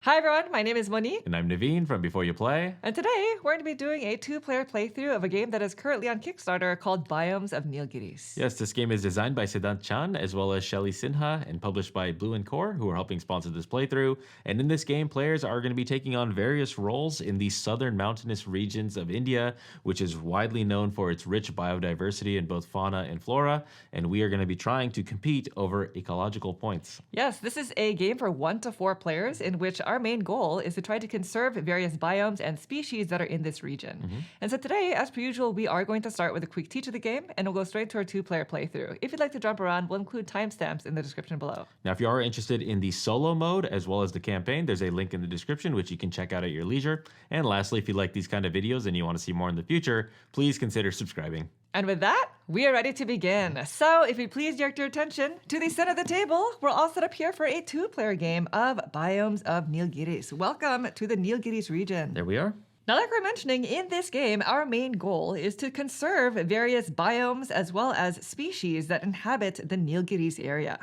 Hi everyone, my name is Monique, And I'm Naveen from Before You Play. and today we're going to be doing a two-player playthrough of a game that is currently on Kickstarter called Biomes of Nilgiris. Yes, this game is designed by Sidhant Chan as well as Shelly Sinha and published by BluEncore, who are helping sponsor this playthrough. And in this game, players are going to be taking on various roles in the southern mountainous regions of India, which is widely known for its rich biodiversity in both fauna and flora. And we are going to be trying to compete over ecological points. Yes, this is a game for 1 to 4 players in which our main goal is to try to conserve various biomes and species that are in this region. And so today, as per usual, we are going to start with a quick teach of the game and we'll go straight to our two-player playthrough. If you'd like to jump around, we'll include timestamps in the description below. Now, if you are interested in the solo mode as well as the campaign, there's a link in the description which you can check out at your leisure. And lastly, if you like these kind of videos and you want to see more in the future, please consider subscribing. And with that, we are ready to begin. So if you please direct your attention to the center of the table, we're all set up here for a two-player game of Biomes of Nilgiris. Welcome to the Nilgiris region. There we are. Now, like we're mentioning, in this game, our main goal is to conserve various biomes as well as species that inhabit the Nilgiris area.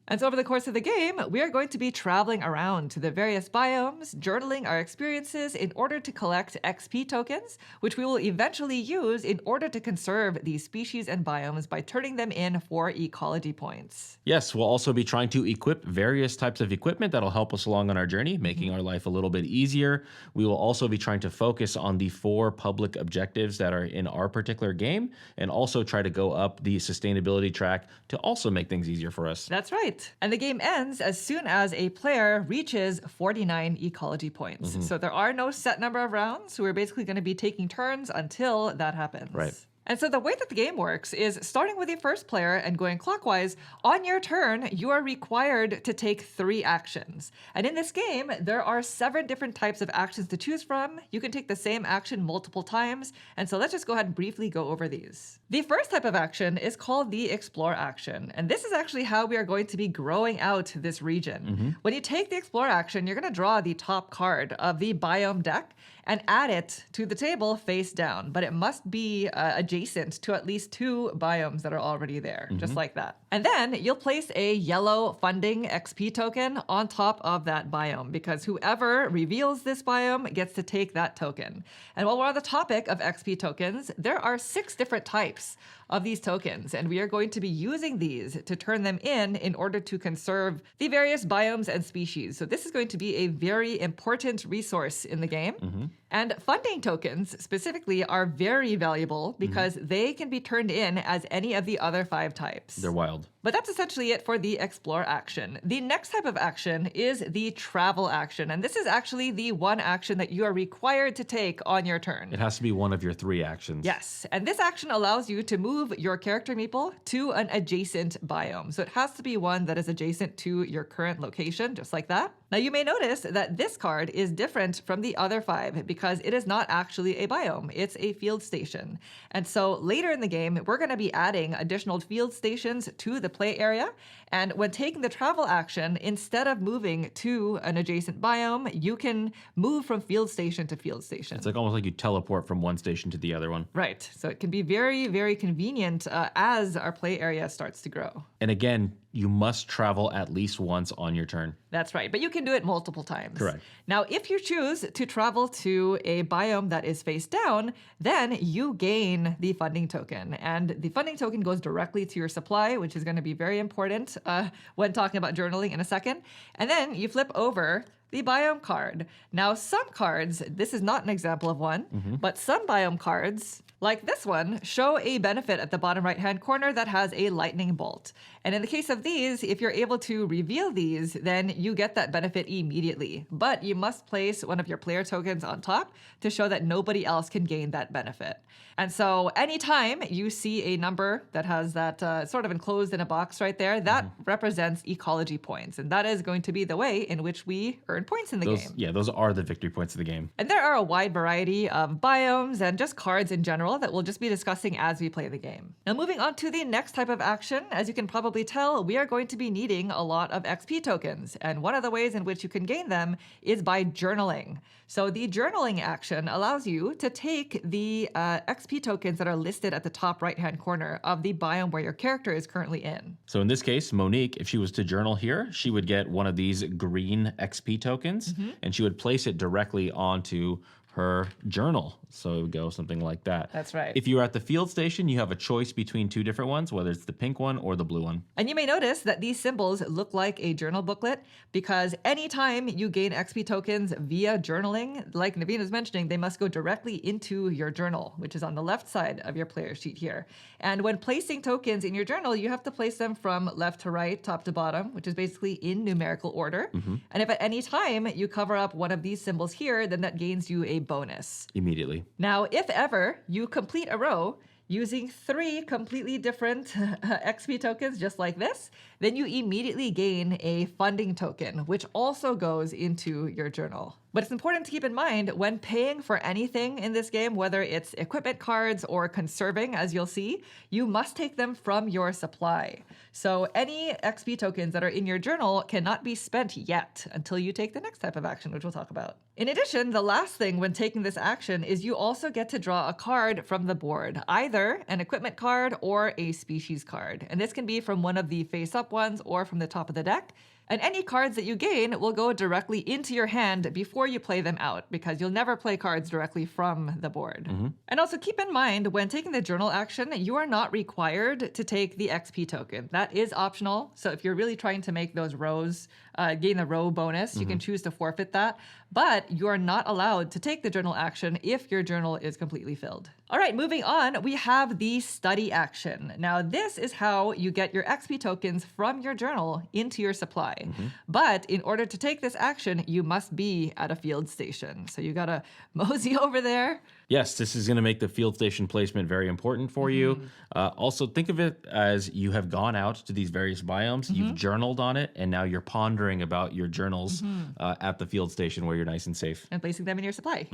And so over the course of the game, we are going to be traveling around to the various biomes, journaling our experiences in order to collect XP tokens, which we will eventually use in order to conserve these species and biomes by turning them in for ecology points. Yes, we'll also be trying to equip various types of equipment that'll help us along on our journey, making our life a little bit easier. We will also be trying to focus on the 4 public objectives that are in our particular game, and also try to go up the sustainability track to also make things easier for us. That's right. And the game ends as soon as a player reaches 49 ecology points. So there are no set number of rounds. So we're basically going to be taking turns until that happens. Right. And so the way that the game works is starting with the first player and going clockwise, on your turn, you are required to take 3 actions. And in this game, there are 7 different types of actions to choose from. You can take the same action multiple times. And so let's just go ahead and briefly go over these. The first type of action is called the Explore action. And this is actually how we are going to be growing out this region. When you take the Explore action, you're going to draw the top card of the biome deck and add it to the table face down, but it must be adjacent to at least 2 biomes that are already there, just like that. And then you'll place a yellow funding XP token on top of that biome, because whoever reveals this biome gets to take that token. And while we're on the topic of XP tokens, there are 6 different types of these tokens, and we are going to be using these to turn them in order to conserve the various biomes and species. So this is going to be a very important resource in the game. And funding tokens specifically are very valuable because they can be turned in as any of the other 5 types. They're wild. But that's essentially it for the Explore action. The next type of action is the Travel action, and this is actually the one action that you are required to take on your turn. It has to be one of your 3 actions. Yes, and this action allows you to move your character meeple to an adjacent biome. So it has to be one that is adjacent to your current location, just like that. Now you may notice that this card is different from the other 5 because it is not actually a biome, it's a field station. And so later in the game, we're going to be adding additional field stations to the play area. And when taking the travel action, instead of moving to an adjacent biome, you can move from field station to field station. It's like almost like you teleport from one station to the other one. Right. So it can be very, very convenient as our play area starts to grow. And again, you must travel at least once on your turn. That's right, but you can do it multiple times. Correct. Now, if you choose to travel to a biome that is face down, then you gain the funding token. And the funding token goes directly to your supply, which is going to be very important when talking about journaling in a second. And then you flip over the biome card. Now, some cards, this is not an example of one, but some biome cards, like this one, show a benefit at the bottom right-hand corner that has a lightning bolt. And in the case of these, if you're able to reveal these, then you get that benefit immediately. But you must place one of your player tokens on top to show that nobody else can gain that benefit. And so anytime you see a number that has that sort of enclosed in a box right there, that represents ecology points. And that is going to be the way in which we earn points in the game. Yeah, those are the victory points of the game. And there are a wide variety of biomes and just cards in general that we'll just be discussing as we play the game. Now moving on to the next type of action, as you can probably tell, we are going to be needing a lot of XP tokens. And one of the ways in which you can gain them is by journaling. So the journaling action allows you to take the XP tokens that are listed at the top right-hand corner of the biome where your character is currently in. So in this case, Monique, if she was to journal here, she would get one of these green XP tokens. tokens, and she would place it directly onto her journal. So it would go something like that. That's right. If you are at the field station, you have a choice between two different ones, whether it's the pink one or the blue one. And you may notice that these symbols look like a journal booklet because anytime you gain XP tokens via journaling, like Naveen was mentioning, they must go directly into your journal, which is on the left side of your player sheet here. And when placing tokens in your journal, you have to place them from left to right, top to bottom, which is basically in numerical order. And if at any time you cover up one of these symbols here, then that gains you a bonus. Immediately. Now, if ever you complete a row using 3 completely different XP tokens just like this, then you immediately gain a funding token, which also goes into your journal. But it's important to keep in mind when paying for anything in this game, whether it's equipment cards or conserving, as you'll see, you must take them from your supply. So any XP tokens that are in your journal cannot be spent yet until you take the next type of action, which we'll talk about. In addition, the last thing when taking this action is you also get to draw a card from the board, either an equipment card or a species card. And this can be from one of the face-up ones or from the top of the deck. And any cards that you gain will go directly into your hand before you play them out, because you'll never play cards directly from the board. And also keep in mind, when taking the journal action, you are not required to take the XP token. That is optional. So if you're really trying to make those rows, gain the row bonus, you can choose to forfeit that. But you are not allowed to take the journal action if your journal is completely filled. All right, moving on, we have the study action. Now, this is how you get your XP tokens from your journal into your supply. But in order to take this action, you must be at a field station. So you gotta mosey over there. Yes, this is going to make the field station placement very important for you. Also, think of it as you have gone out to these various biomes, you've journaled on it, and now you're pondering about your journals at the field station where you're nice and safe. And placing them in your supply.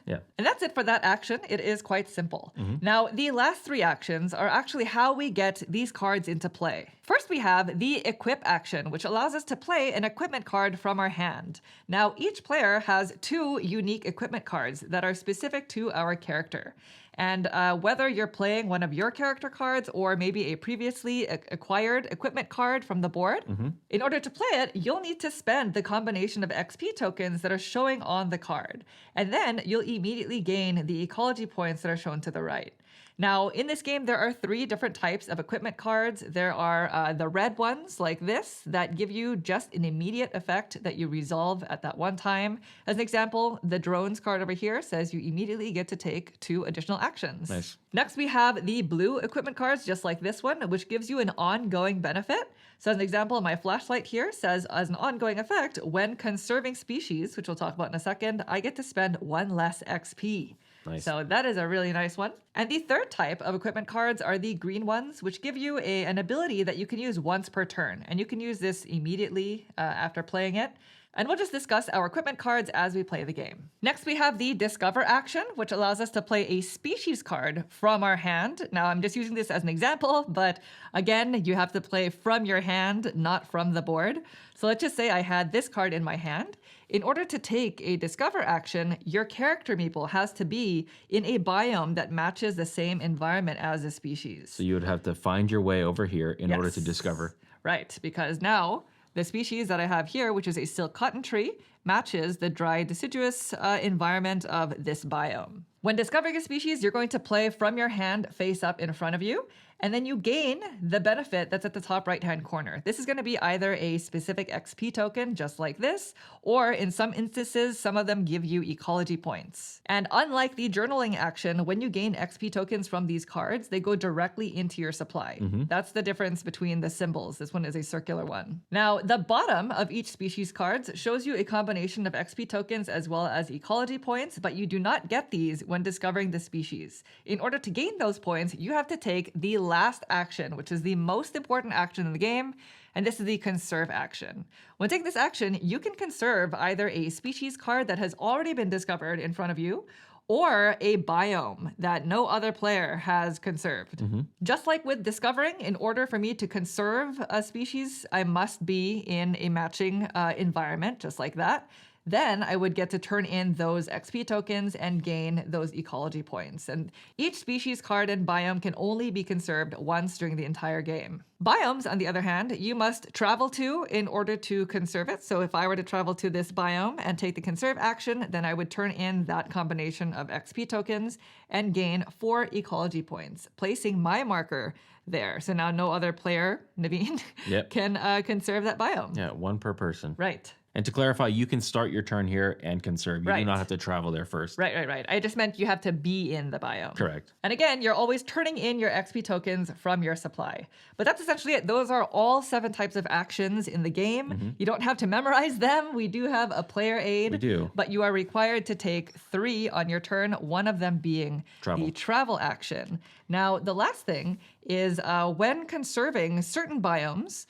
Yeah. And that's it for that action. It is quite simple. Now, the last 3 actions are actually how we get these cards into play. First, we have the equip action, which allows us to play an equipment card from our hand. Now, each player has 2 unique equipment cards that are specific to our character. And whether you're playing one of your character cards or maybe a previously acquired equipment card from the board, in order to play it, you'll need to spend the combination of XP tokens that are showing on the card. And then you'll immediately gain the ecology points that are shown to the right. Now, in this game, there are 3 different types of equipment cards. There are the red ones, like this, that give you just an immediate effect that you resolve at that one time. As an example, the drones card over here says you immediately get to take 2 additional actions. Nice. Next, we have the blue equipment cards, just like this one, which gives you an ongoing benefit. So as an example, my flashlight here says, as an ongoing effect, when conserving species, which we'll talk about in a second, I get to spend 1 less XP. Nice. So that is a really nice one. And the third type of equipment cards are the green ones, which give you an ability that you can use once per turn. And you can use this immediately after playing it. And we'll just discuss our equipment cards as we play the game. Next, we have the Discover action, which allows us to play a species card from our hand. Now, I'm just using this as an example, but again, you have to play from your hand, not from the board. So let's just say I had this card in my hand. In order to take a Discover action, your character meeple has to be in a biome that matches the same environment as the species. So you would have to find your way over here in order to discover. Right, because now the species that I have here, which is a silk cotton tree, matches the dry deciduous environment of this biome. When discovering a species, you're going to play from your hand face up in front of you, and then you gain the benefit that's at the top right-hand corner. This is going to be either a specific XP token, just like this, or in some instances, some of them give you ecology points. And unlike the journaling action, when you gain XP tokens from these cards, they go directly into your supply. That's the difference between the symbols. This one is a circular one. Now, the bottom of each species cards shows you a combination of XP tokens as well as ecology points, but you do not get these when discovering the species. In order to gain those points, you have to take the last action, which is the most important action in the game, and this is the conserve action. When taking this action, you can conserve either a species card that has already been discovered in front of you, or a biome that no other player has conserved. Just like with discovering, in order for me to conserve a species, I must be in a matching environment, just like that. then I would get to turn in those XP tokens and gain those ecology points. And each species card and biome can only be conserved once during the entire game. Biomes, on the other hand, you must travel to in order to conserve it. So if I were to travel to this biome and take the conserve action, then I would turn in that combination of XP tokens and gain 4 ecology points, placing my marker there. So now no other player, Naveen, can conserve that biome. Yeah, 1 per person. Right. And to clarify, you can start your turn here and conserve. You do not have to travel there first. Right. I just meant you have to be in the biome. Correct. And again, you're always turning in your XP tokens from your supply. But that's essentially it. Those are all 7 types of actions in the game. You don't have to memorize them. We do have a player aid. We do. But you are required to take 3 on your turn, one of them being the travel action. Now, the last thing is when conserving certain biomes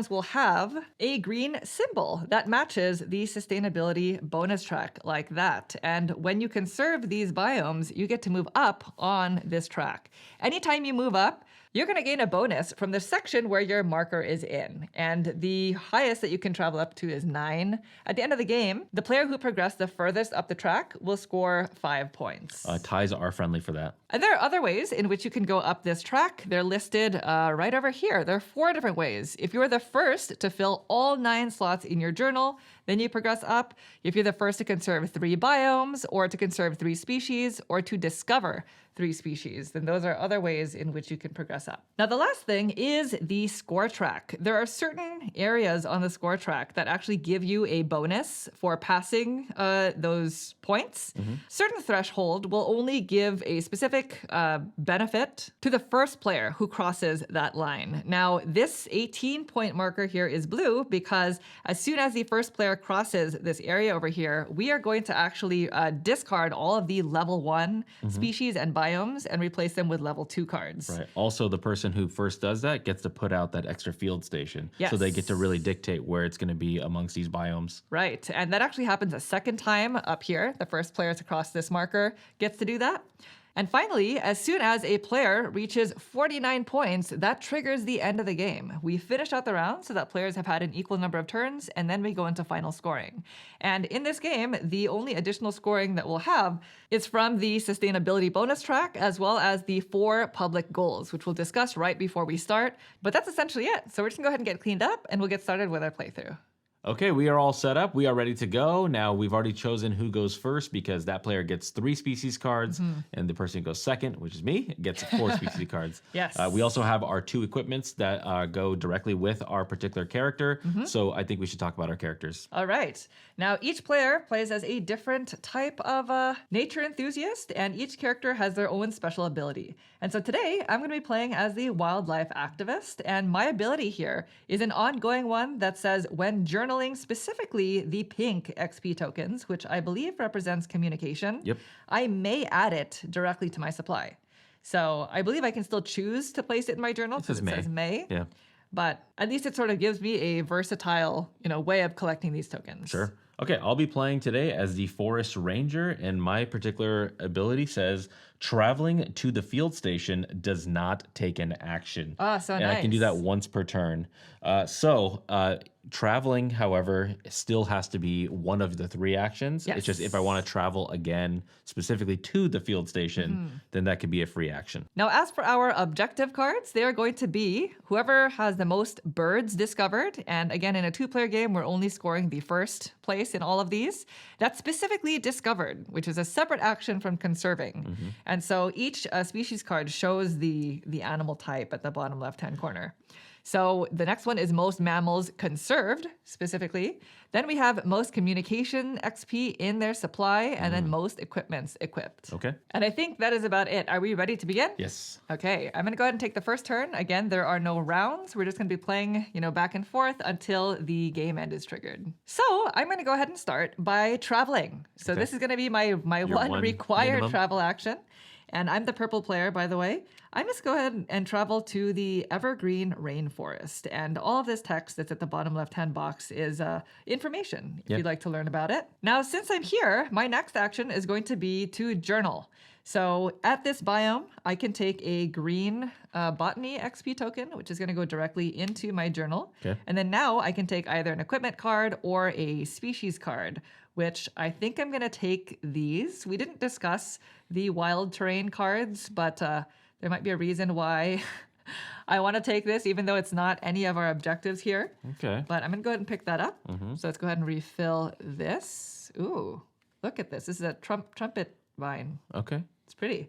will have a green symbol that matches the sustainability bonus track like that. And when you conserve these biomes, you get to move up on this track. Anytime you move up, you're going to gain a bonus from the section where your marker is in. And the highest that you can travel up to is 9. At the end of the game, the player who progressed the furthest up the track will score 5 points. Ties are friendly for that. And there are other ways in which you can go up this track. They're listed right over here. There are 4 different ways. If you're the first to fill all 9 slots in your journal, then you progress up. If you're the first to conserve 3 biomes, or to conserve 3 species, or to discover 3 species, then those are other ways in which you can progress up. Now, the last thing is the score track. There are certain areas on the score track that actually give you a bonus for passing those points. Certain threshold will only give a specific benefit to the first player who crosses that line. Now, this 18-point marker here is blue because as soon as the first player crosses this area over here, we are going to actually discard all of the level 1 species and biomes and replace them with level 2 cards. Right. Also, the person who first does that gets to put out that extra field station. Yes. So they get to really dictate where it's going to be amongst these biomes. Right. And that actually happens a second time up here. The first player to cross this marker gets to do that. And finally, as soon as a player reaches 49 points, that triggers the end of the game. We finish out the round so that players have had an equal number of turns, and then we go into final scoring. And in this game, the only additional scoring that we'll have is from the sustainability bonus track, as well as the 4 public goals, which we'll discuss right before we start. But that's essentially it. So we're just gonna go ahead and get cleaned up, and we'll get started with our playthrough. Okay, we are all set up. We are ready to go. Now, we've already chosen who goes first because that player gets 3 species cards, and the person who goes second, which is me, gets 4 species cards. Yes. We also have our 2 equipments that go directly with our particular character. So I think we should talk about our characters. All right. Now, each player plays as a different type of nature enthusiast, and each character has their own special ability. And so today, I'm going to be playing as the wildlife activist, and my ability here is an ongoing one that says when journaling specifically the pink XP tokens, which I believe represents communication, I may add it directly to my supply. So I believe I can still choose to place it in my journal because it says may. Yeah. But at least it sort of gives me a versatile, way of collecting these tokens. Sure. Okay, I'll be playing today as the Forest Ranger, and my particular ability says traveling to the field station does not take an action. Ah, so and nice. I can do that once per turn. Traveling, however, still has to be one of the 3 actions. Yes. It's just if I want to travel again, specifically to the field station, then that could be a free action. Now, as for our objective cards, they are going to be whoever has the most birds discovered. And again, in a 2-player game, we're only scoring the first place in all of these. That's specifically discovered, which is a separate action from conserving. And so each species card shows the animal type at the bottom left-hand corner. So the next one is most mammals conserved, specifically. Then we have most communication XP in their supply, and then most equipments equipped. Okay. And I think that is about it. Are we ready to begin? Yes. Okay, I'm gonna go ahead and take the first turn. Again, there are no rounds. We're just gonna be playing, back and forth until the game end is triggered. So I'm gonna go ahead and start by traveling. So this is gonna be my one required minimum travel action. And I'm the purple player, by the way. I'm just go ahead and travel to the evergreen rainforest. And all of this text that's at the bottom left-hand box is information if you'd like to learn about it. Now, since I'm here, my next action is going to be to journal. So at this biome, I can take a green botany XP token, which is going to go directly into my journal. Okay. And then now I can take either an equipment card or a species card, which I think I'm going to take these. We didn't discuss the wild terrain cards, but there might be a reason why I want to take this, even though it's not any of our objectives here. Okay. But I'm going to go ahead and pick that up. So let's go ahead and refill this. Ooh, look at this. This is a trumpet vine. Okay. It's pretty.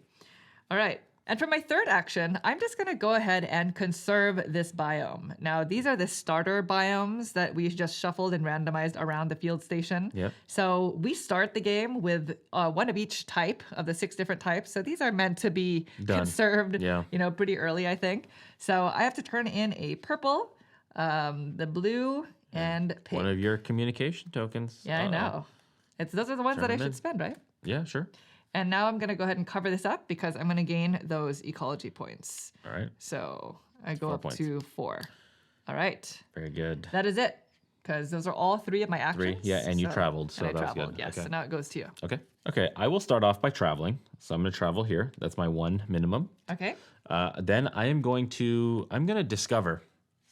All right. And for my third action, I'm just going to go ahead and conserve this biome. Now, these are the starter biomes that we just shuffled and randomized around the field station. Yep. So we start the game with one of each type of the 6 different types. So these are meant to be Done. conserved, Yeah. pretty early, I think. So I have to turn in a purple, the blue, and pink. One of your communication tokens. Yeah, I know. Those are the ones that I Turn 'em in. should spend, right? Yeah, sure. And now I'm going to go ahead and cover this up because I'm going to gain those ecology points. All right. So I go 4 up points. to 4. All right. Very good. That is it. Because those are all 3 of my actions. 3. Yeah, and you traveled, so and I that was traveled, good. yes. Okay. So now it goes to you. Okay. Okay. I will start off by traveling. So I'm going to travel here. That's my 1 minimum. Okay. Then I'm going to discover.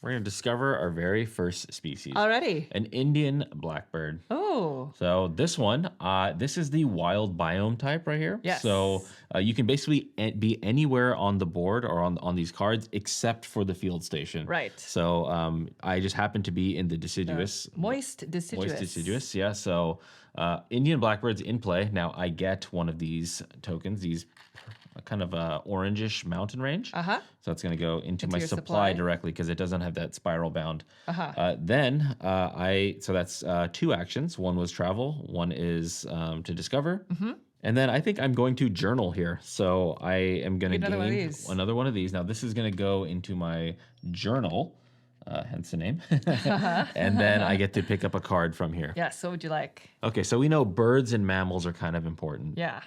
We're going to discover our very first species. Already. An Indian blackbird. Oh. So this one, this is the wild biome type right here. Yes. So you can basically be anywhere on the board or on these cards except for the field station. Right. So I just happen to be in the deciduous. Moist deciduous. Moist deciduous, yeah. So Indian blackbird's in play. Now I get one of these tokens, these kind of orangish mountain range. Uh-huh. So it's going to go into my your supply supply. directly because it doesn't have that spiral bound. Uh-huh. So that's 2 actions. One was travel. One is to discover. Mm-hmm. And then I think I'm going to journal here. So I am going to Another one of gain these. another one of these. Now this is going to go into my journal, hence the name. And then I get to pick up a card from here. Yes. So what would you like? Okay, so we know birds and mammals are kind of important. Yeah.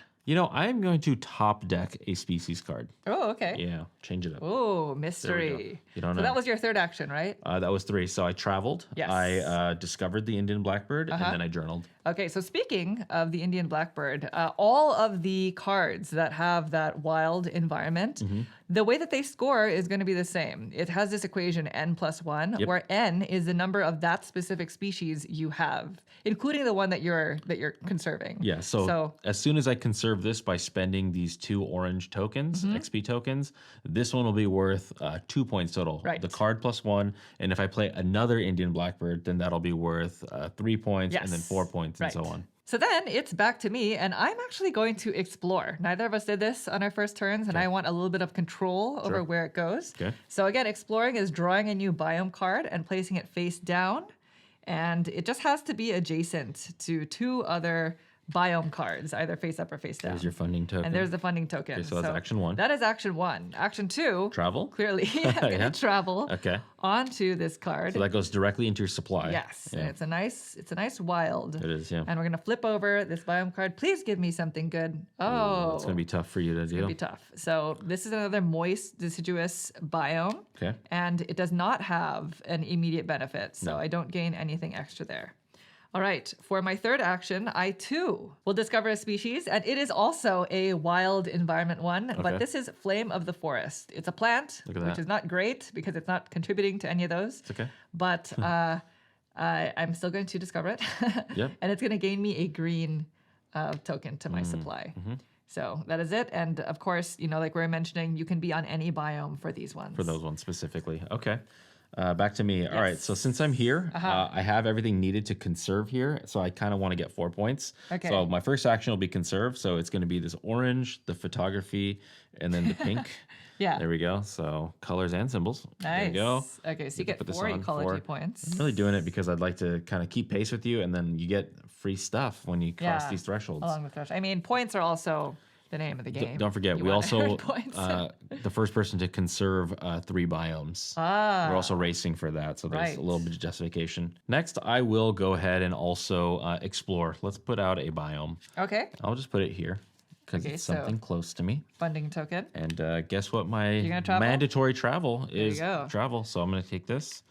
I'm going to top deck a species card. Oh, okay. Yeah, change it up. Oh, mystery. You don't So know. that was your third action, right? That was 3. So I traveled. Yes. I discovered the Indian blackbird, Uh-huh. and then I journaled. Okay, so speaking of the Indian blackbird, all of the cards that have that wild environment, Mm-hmm. the way that they score is going to be the same. It has this equation n+1, Yep. where n is the number of that specific species you have, including the one that you're conserving. Yeah, so as soon as I conserve this by spending these 2 orange tokens, Mm-hmm. XP tokens, this one will be worth 2 points total. Right. The card +1, and if I play another Indian blackbird, then that'll be worth 3 points, and then Yes. 4 points, and so Right. on. So then it's back to me, and I'm actually going to explore. Neither of us did this on our first turns, and I want a little bit of control over where it goes. Okay. So again, exploring is drawing a new biome card and placing it face down, and it just has to be adjacent to 2 other biome cards, either face up or face down. There's your funding token. And there's the funding token. Okay, so that's action 1. That is action 1. Action 2, Travel? clearly, I'm going to Yeah. travel Okay. onto this card. So that goes directly into your supply. Yes, Yeah. and it's a nice wild. It is, yeah. And we're gonna flip over this biome card. Please give me something good. Oh, It's going to be tough for you to do. be tough. So this is another moist deciduous biome, Okay. and it does not have an immediate benefit, so No. I don't gain anything extra there. All right, for my third action, I too will discover a species, and it is also a wild environment one, Okay. but this is Flame of the Forest. It's a plant, Look at which that. is not great because it's not contributing to any of those. It's okay. But I'm still going to discover it. Yep. And it's going to gain me a green token to my supply. So that is it. And of course, like we were mentioning, you can be on any biome for these ones. For those ones specifically. Okay. Back to me. All right. So Yes. since I'm here, I have everything needed to conserve here. So I kind of want to get 4 points. Okay. So my first action will be conserve. So it's going to be this orange, the photography, and then the pink. Yeah. There we go. So colors and symbols. Nice. There we go. Okay, so you can get put this 4 on, ecology 4. points. I'm really doing it because I'd like to kind of keep pace with you, and then you get free stuff when you cross Yeah, these thresholds. Along the threshold. I mean, points are also the name of the game. Don't forget, You we want to also earn points. the first person to conserve 3 biomes. Ah, We're also racing for that, so there's right. a little bit of justification. Next, I will go ahead and also explore. Let's put out a biome. okay. I'll just put it here because Okay, it's so- something close to me. Funding token. And guess what? My gonna travel? mandatory travel is go. travel. So I'm going to take this.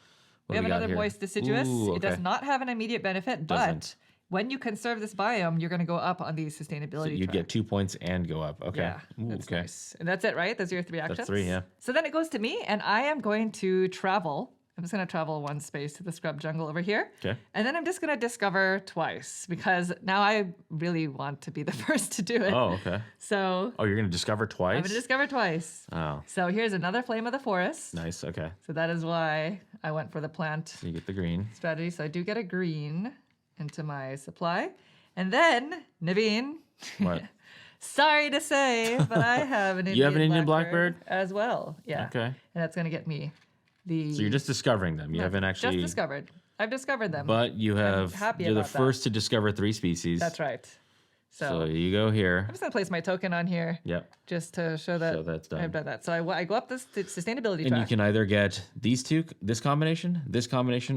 What We have do got another here? moist deciduous. Ooh, It does okay. not have an immediate benefit, but Doesn't. when you conserve this biome, you're going to go up on the So sustainability you'd track. get 2 points and go up. Okay. Yeah, Ooh, that's okay. nice. And that's it, right? Those are your 3 actions? That's 3, yeah. So then it goes to me, and I am going to travel. I'm just going to travel 1 space to the scrub jungle over here. Okay. And then I'm just going to discover twice because now I really want to be the first to do it. Oh, okay. So Oh, you're going to discover twice? I'm going to discover twice. Oh, So here's another Flame of the Forest. nice. Okay. So that is why I went for the plant So you get the green. strategy. So I do get a green into my supply. And then, Naveen, What? sorry to say, but I have an Indian You have an Indian blackbird? as well. Yeah. Okay. And that's going to get me the... So you're just discovering them. You haven't actually. Just discovered. I've discovered them. But you have. happy You're the about that. first to discover 3 species. That's right. So So you go here. I'm just going to place my token on here Yep. just to show that So that's done. I've done that. So I go up this sustainability And you track can either get these 2, this combination,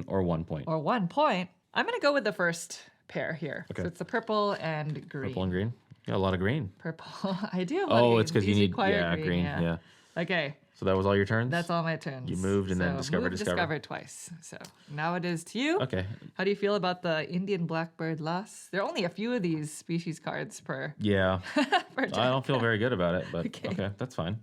or 1 point. or 1 point. I'm going to go with the first pair here. Okay. So it's the purple and green. Purple and green. Yeah, a lot of green. Purple. I do have a lot of Oh, green. it's because you These need require green. Yeah. Okay. So that was all your turns. That's all my turns. You moved and then discovered, moved, discover. discovered twice. So now it is to you. Okay. How do you feel about the Indian blackbird loss? There are only a few of these species cards per Yeah. per I don't feel very good about it, but Okay. okay, that's fine.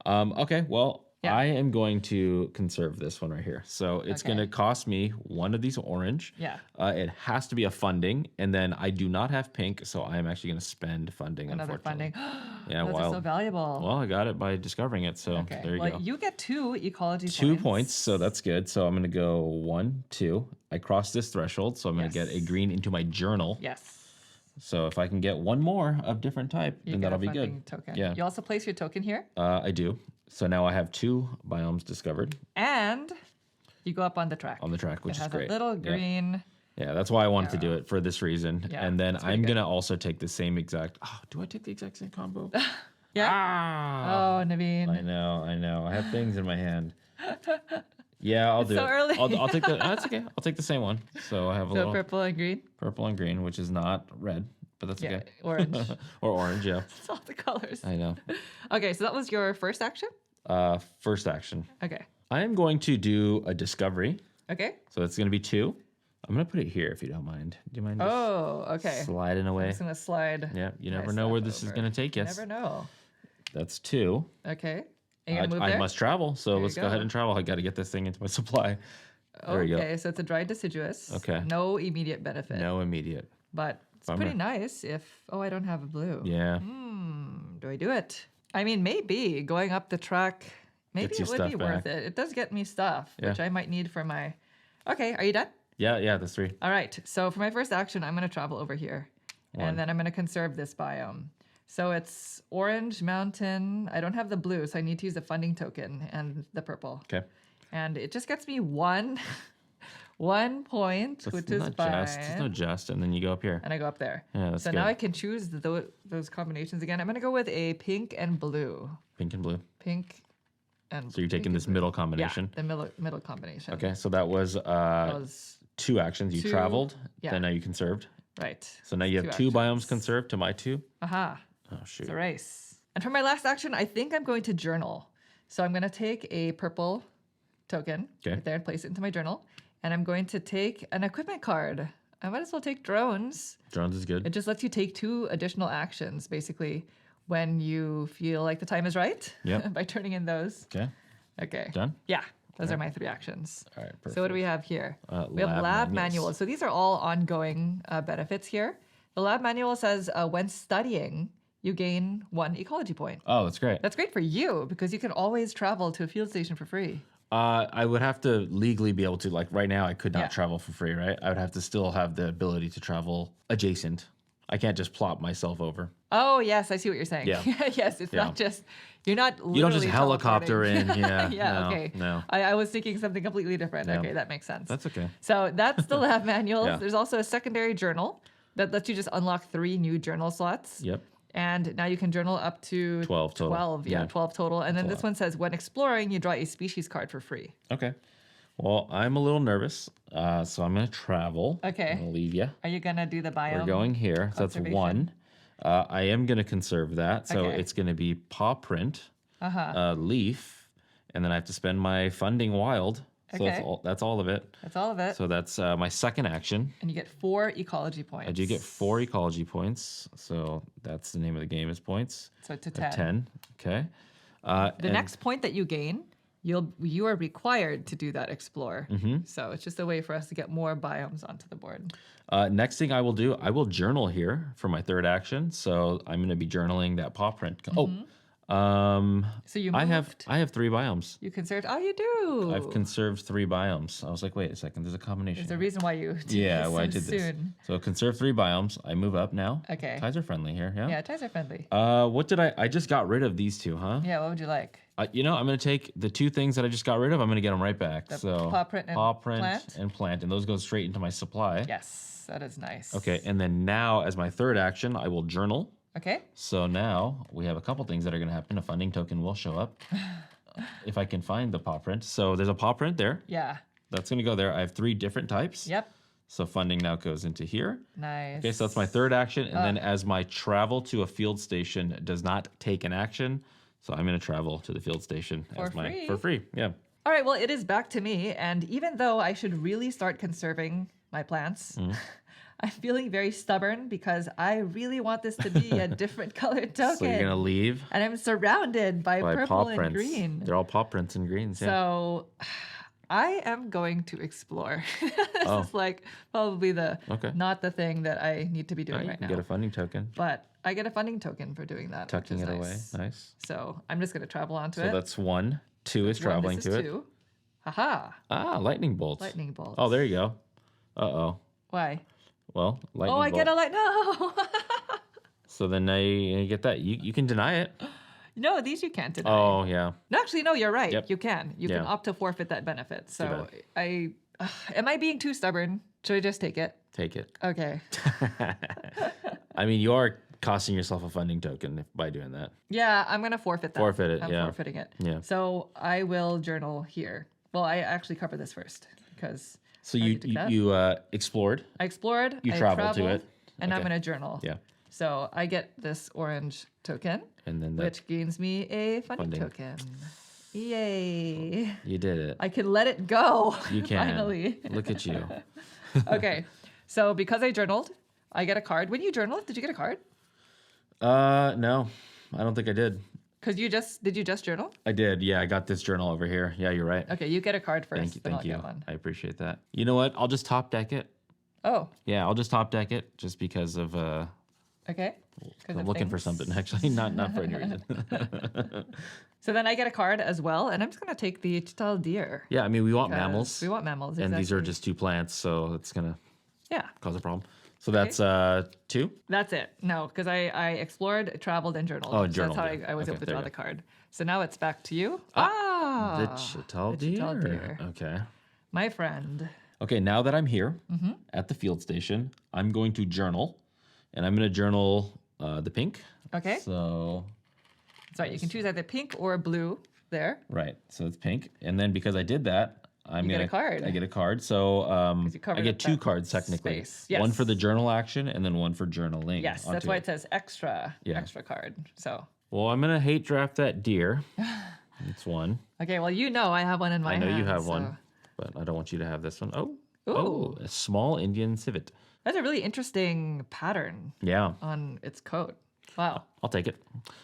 Okay, well, Yeah. I am going to conserve this one right here. So it's going to Okay. cost me 1 of these orange. Yeah. It has to be a funding, and then I do not have pink, so I am actually going to spend funding. Another unfortunately. funding. Yeah, Those are wild. so valuable. Well, I got it by discovering it, so okay. there you well, go. you get 2 ecology 2 points, so that's good. So I'm going to go 1, 2. I crossed this threshold, so I'm going to get a Yes. green into my journal. Yes. So if I can get 1 more of different type, You then get a that'll be funding good. token. Yeah. You also place your token here, I do. So now I have 2 biomes discovered and you go up on the track. on the track, which it is has great. a little Yeah. green. Yeah, that's why I wanted to do it for this reason. Yeah, and then that's pretty I'm good. going to also take the same exact. Oh, do I take the exact same combo? Yeah. Ah! Oh, Naveen. I know. I have things in my hand. Yeah, I'll do so it. early. I'll take the. That's okay. I'll take the same one. So I have a So little purple and green. purple and green, which is not red, but that's Yeah. okay. Orange. Or orange, yeah. It's all the colors. I know. Okay, so that was your first action? First action. Okay. I am going to do a discovery. Okay. So it's going to be 2. I'm going to put it here if you don't mind. Do you mind just Oh, okay. sliding I'm away? just gonna slide. Yeah, you my never know stuff where this is over. going to take You us. never know. That's 2. Okay. Are you gonna move I there? must travel, so you let's go go. ahead and travel. I got to get this thing into my supply. There you go. Okay, so it's a dried deciduous. Okay. No immediate benefit. No immediate. But it's Bummer. pretty nice if I don't have a blue. Yeah. Do I do it? I mean, maybe going up the track, maybe Gets you it would be stuff worth back. it. It does get me stuff, which Yeah. I might need for my. Okay, are you done? Yeah, that's 3. All right. So for my first action, I'm going to travel over here. 1. And then I'm going to conserve this biome. So it's orange mountain. I don't have the blue, so I need to use the funding token and the purple. Okay. And it just gets me 1 point, That's which is not fine. just. It's not just, and then you go up here. And I go up there. Yeah, that's so good. now I can choose those combinations again. I'm going to go with a pink and blue. Pink and blue. Pink and So you're taking pink this and middle blue. combination. Yeah, the middle combination. Okay, so that was That was 2 actions. You 2, traveled, yeah. then now you conserved. right. So now you Two have 2 biomes actions. conserved to my 2. Aha. Oh, shoot. It's a race. And for my last action, I think I'm going to journal. So I'm going to take a purple token Okay. right there and place it into my journal. And I'm going to take an equipment card. I might as well take drones. Drones is good. It just lets you take 2 additional actions, basically, when you feel like the time is right. Yep. By turning in those. Okay, Okay. done? Yeah. Those are my 3 actions. All right, perfect. So what do we have here? We have lab lab manuals. manuals. So these are all ongoing benefits here. The lab manual says when studying, you gain 1 ecology point. Oh, that's great. That's great for you because you can always travel to a field station for free. I would have to legally be able to, like right now, I could not Yeah. travel for free, right? I would have to still have the ability to travel adjacent. I can't just plop myself over. Oh, yes, I see what you're saying. Yeah. Yes, it's Yeah. not just, you're not You don't just literally helicopter in. teleporting. Yeah. Yeah, no, okay. No. I was thinking something completely different. Yeah. Okay, that makes sense. That's okay. So that's the lab manuals. Yeah. There's also a secondary journal that lets you just unlock 3 new journal slots. Yep. And now you can journal up to 12 total. 12, yeah, Yeah. 12 total. And then a this lot. one says when exploring, you draw a species card for free. Okay. Well, I'm a little nervous, so I'm going to travel. Okay. I'm going to leave you. Are you going to do the biome? We're going here. So that's observation. 1. I am going to conserve that. So Okay. it's going to be paw print, leaf, and then I have to spend my funding wild. So Okay. that's all of it. That's all of it. So that's my second action. And you get 4 ecology points. I do get 4 ecology points. So that's the name of the game is points. So to 10. 10. Okay. The next point that you gain, you are required to do that explore. So it's just a way for us to get more biomes onto the board. Next thing I will do, I will journal here for my third action. So I'm going to be journaling that paw print. So you moved. I have 3 biomes. You conserved. Oh, you do. I've conserved 3 biomes. I was like, wait a second, there's a combination. There's a reason why you did Yeah, this why I so did this. soon. So conserve 3 biomes. I move up now. Okay. Ties are friendly here. Yeah. Yeah, ties are friendly. What did I just got rid of these 2, huh? Yeah, what would you like? I'm going to take the 2 things that I just got rid of. I'm going to get them right back. So paw print and plant, and those go straight into my supply. Yes, that is nice. Okay, and then now as my third action, I will journal. Okay. So now we have a couple things that are going to happen. A funding token will show up if I can find the paw print. So there's a paw print there. Yeah. That's going to go there. I have 3 different types. Yep. So funding now goes into here. Nice. Okay, so that's my third action. And then as my travel to a field station does not take an action, so I'm going to travel to the field station for free. Yeah. All right, well, it is back to me. And even though I should really start conserving my plants, I'm feeling very stubborn because I really want this to be a different colored token. So you're going to leave and I'm surrounded by purple paw and prints. green. They're all paw prints and greens. Yeah. So I am going to explore. This is like probably not the thing that I need to be doing right now. You get a funding token. But I get a funding token for doing that. Tucking which it is away. nice. Nice. So I'm just going to travel onto it. So that's 1. 2 is traveling This is to it. 2. Haha. Ah, lightning bolts. Lightning bolts. Oh, there you go. Uh-oh. Why? Well, lightning bolt. I get a light. No. So then now you get that. You can deny it. No, these you can't deny. Oh, yeah. No, actually, no, you're right. Yep. You can. You can opt to forfeit that benefit. So am I being too stubborn? Should I just take it? Take it. Okay. I mean, you are costing yourself a funding token by doing that. Yeah, I'm going to forfeit that. Forfeit it, I'm forfeiting it. Yeah. So I will journal here. Well, I actually cover this first because... So you explored. I explored. You I traveled to it. And I'm going to journal. Yeah. So I get this orange token, And then which gains me a funding token. Yay. You did it. I can let it go. You can. Finally. Look at you. Okay. So because I journaled, I get a card. When you journaled, did you get a card? No, I don't think I did. Because did you just journal? I did. Yeah, I got this journal over here. Yeah, you're right. Okay, you get a card first. Thank you. then Thank I'll you. Get one. I appreciate that. You know what? I'll just top deck it. Oh, Yeah, I'll just top deck it just because of okay. 'Cause I'm of looking for things. something actually, not for any reason. So then I get a card as well, and I'm just going to take the Chital deer. Yeah, I mean we want 'Cause mammals. We want mammals, And these are exactly. just 2 plants, so it's gonna Yeah, cause a problem. So that's 2. that's it. No, because I explored, traveled, and journaled. Oh, So that's how journaled, I was okay, able to there draw you the go. card. So now it's back to you. The Chital the Chital deer. deer. Okay. My friend. Okay, now that I'm here Mm-hmm. at the field station, I'm going to journal, and I'm going to journal the pink. Okay. So, Sorry, you can choose either pink or blue there. right. So it's pink, and then because I did that, You get a card. I get a card. So you covered I get up 2 that cards technically. space. One for Yes. the journal action, and then one for journaling. Yes, that's onto why it. it says extra Yeah. card. So, Well, I'm gonna hate draft that deer. It's 1. okay, well, you know I have one in my I know hand. you have so- one, but I don't want you to have this one. Oh, Ooh. a small Indian civet. That's a really interesting pattern Yeah, on its coat. Wow. I'll take it.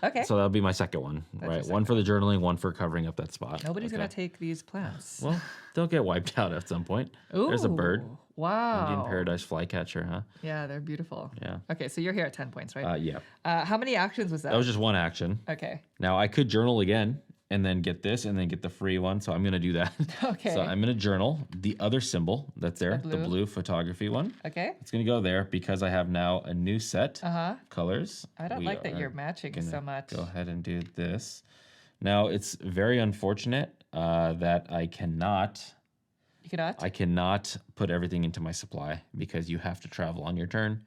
Okay. So that'll be my second one, your right? second One for the journaling, one for covering up that spot. Nobody's Okay. going to take these plants. Well, they'll get wiped out at some point. There's a bird. Ooh, Wow. Indian paradise flycatcher, huh? Yeah, they're beautiful. Yeah. Okay, so you're here at 10 points, right? Yeah. How many actions was that? That was just 1 action. Okay. Now I could journal again and then get this and then get the free one. So I'm gonna do that. Okay. So I'm gonna journal the other symbol that's there, the blue? blue photography one. Okay. It's gonna go there because I have now a new set Uh-huh. colors. I don't We like that are you're matching gonna so much. Go ahead and do this. Now it's very unfortunate that I cannot You cannot? I cannot put everything into my supply because you have to travel on your turn.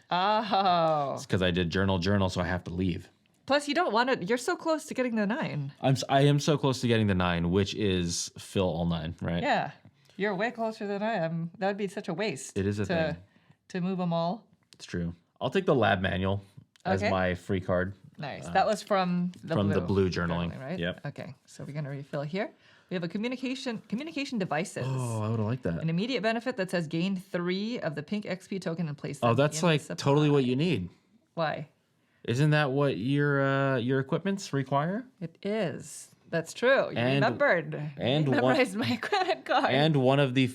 Oh. It's because I did journal, so I have to leave. Plus, you don't want to. You're so close to getting the 9. I am so close to getting the 9, which is fill all 9, right? Yeah. You're way closer than I am. That would be such a waste. It is a thing. To move them all. It's true. I'll take the lab manual as Okay. my free card Nice. That was from the the blue journaling. right? Yep. Okay. So we're gonna refill here. We have a communication devices. Oh, I would have liked that. An immediate benefit that says gain 3 of the pink XP token and place them Oh, that's in the like supply. totally what you need. Why? Isn't that what your equipments require? It is. That's true. You And- remembered. and you one- memorized my credit card. And one of the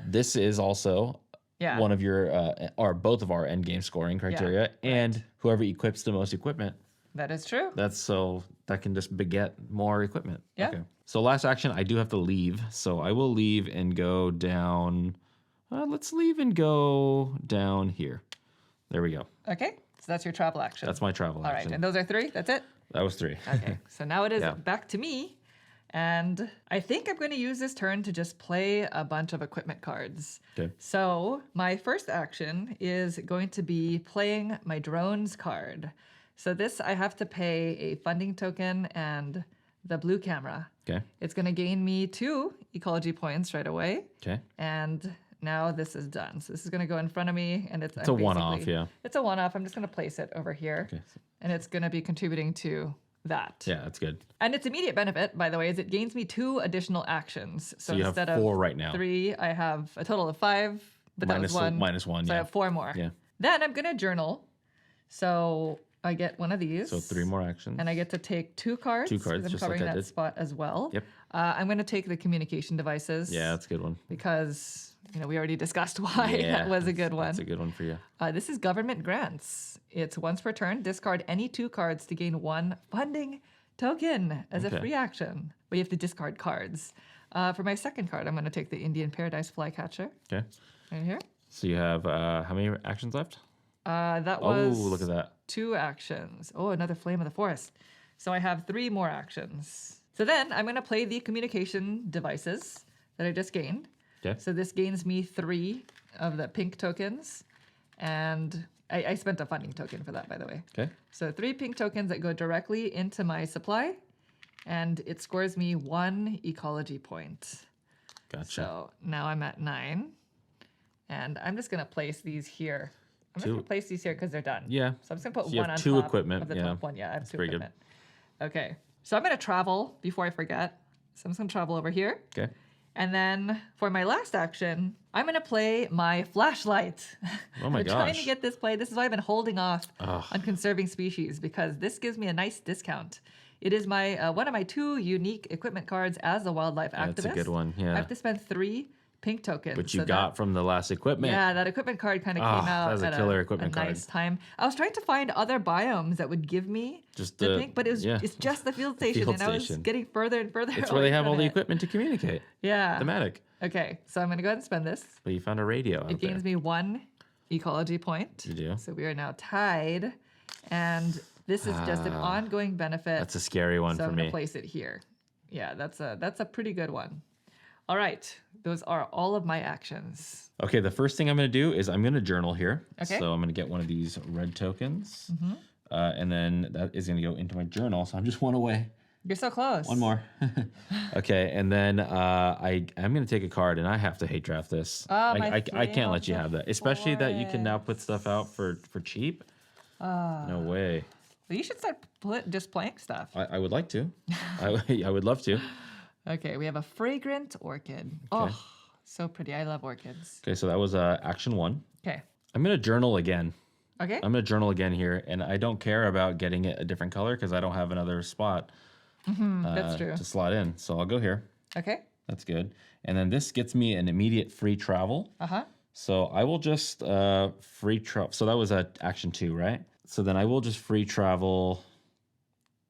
this is also yeah. one of your or both of our end game scoring criteria. And whoever equips the most equipment, That is true. that can just beget more equipment. Yeah. Okay. So last action, I do have to leave. So I will leave and go down. Let's leave and go down here. There we go. Okay. So that's your travel action. That's my travel All right. action. And those are 3? That's it? That was 3. Okay. So now it is Yeah. back to me. And I think I'm going to use this turn to just play a bunch of equipment cards. Okay. So my first action is going to be playing my drones card. So this, I have to pay a funding token and the blue camera. Okay. It's going to gain me 2 ecology points right away. Okay. And now this is done. So this is going to go in front of me, and it's a one-off, yeah. It's a one-off. I'm just going to place it over here, Okay. and it's going to be contributing to that. Yeah, that's good. And its immediate benefit, by the way, is it gains me 2 additional actions. So you have instead 4 of right now. 3, I have a total of 5, but that was one. Minus 1, So I yeah. have 4 more. Yeah. Then I'm going to journal. So I get one of these. So 3 more actions. And I get to take 2 cards. 2 cards, because I'm just like covering I that did. spot as well. Yep. I'm going to take the communication devices. Yeah, that's a good one. Because we already discussed why that was a good one. That's a good one for you. This is government grants. It's once per turn. Discard any 2 cards to gain 1 funding token as a Okay. free action. But you have to discard cards. For my second card, I'm going to take the Indian Paradise Flycatcher Okay. right here. So you have how many actions left? That Oh, was look at that. 2 actions. Oh, another Flame of the Forest. So I have 3 more actions. So then I'm going to play the communication devices that I just gained. Okay. So this gains me 3 of the pink tokens. And I spent a funding token for that, by the way. Okay. So 3 pink tokens that go directly into my supply. And it scores me 1 ecology point. Gotcha. So now I'm at 9. And I'm just going to place these here. I'm just 2. going to place these here because they're done. Yeah. So I'm just going to put So you one have on 2 top equipment, of the yeah. top one. Yeah, I have That's 2 very good. equipment. Okay. So I'm going to travel before I forget. So I'm just going to travel over here. Okay. And then for my last action, I'm going to play my flashlight. Oh my I'm trying to gosh. get this play. This is why I've been holding off Ugh. on conserving species, because this gives me a nice discount. It is my one of my 2 unique equipment cards as a wildlife activist. That's a good one. Yeah. I have to spend 3 pink tokens. Which you so got from the last equipment. yeah, that equipment card kind of came out that was a at killer equipment card. nice time. I was trying to find other biomes that would give me Just the the- pink, but it's just the field station, field and I was station. getting further and further. It's where they away have all from the it. equipment to communicate. Yeah. Thematic. Okay, so I'm going to go ahead and spend this. But you found a radio out It gains there. me 1 ecology point. You do? So we are now tied, and this is just an ongoing benefit. That's a scary one so for I'm going me. to place it here. Yeah, that's a pretty good one. All right, those are all of my actions. Okay, the first thing I'm going to do is I'm going to journal here. Okay. So I'm going to get one of these red tokens. And then that is going to go into my journal. So I'm just 1 away. You're so close. 1 more. Okay, and then I'm going to take a card, and I have to hate draft this. Oh, my I can't Flame let of you the have that. Especially that you can now put stuff out for cheap. No way. Well, you should start just playing stuff. I would like to. I would love to. Okay, we have a fragrant orchid. Okay. Oh, so pretty. I love orchids. Okay, so that was action 1. Okay. I'm going to journal again. Okay. I'm going to journal again here, and I don't care about getting it a different color because I don't have another spot That's true. to slot in. So I'll go here. Okay. That's good. And then this gets me an immediate free travel. Uh-huh. So I will just free travel. So that was action 2, right? So then I will just free travel.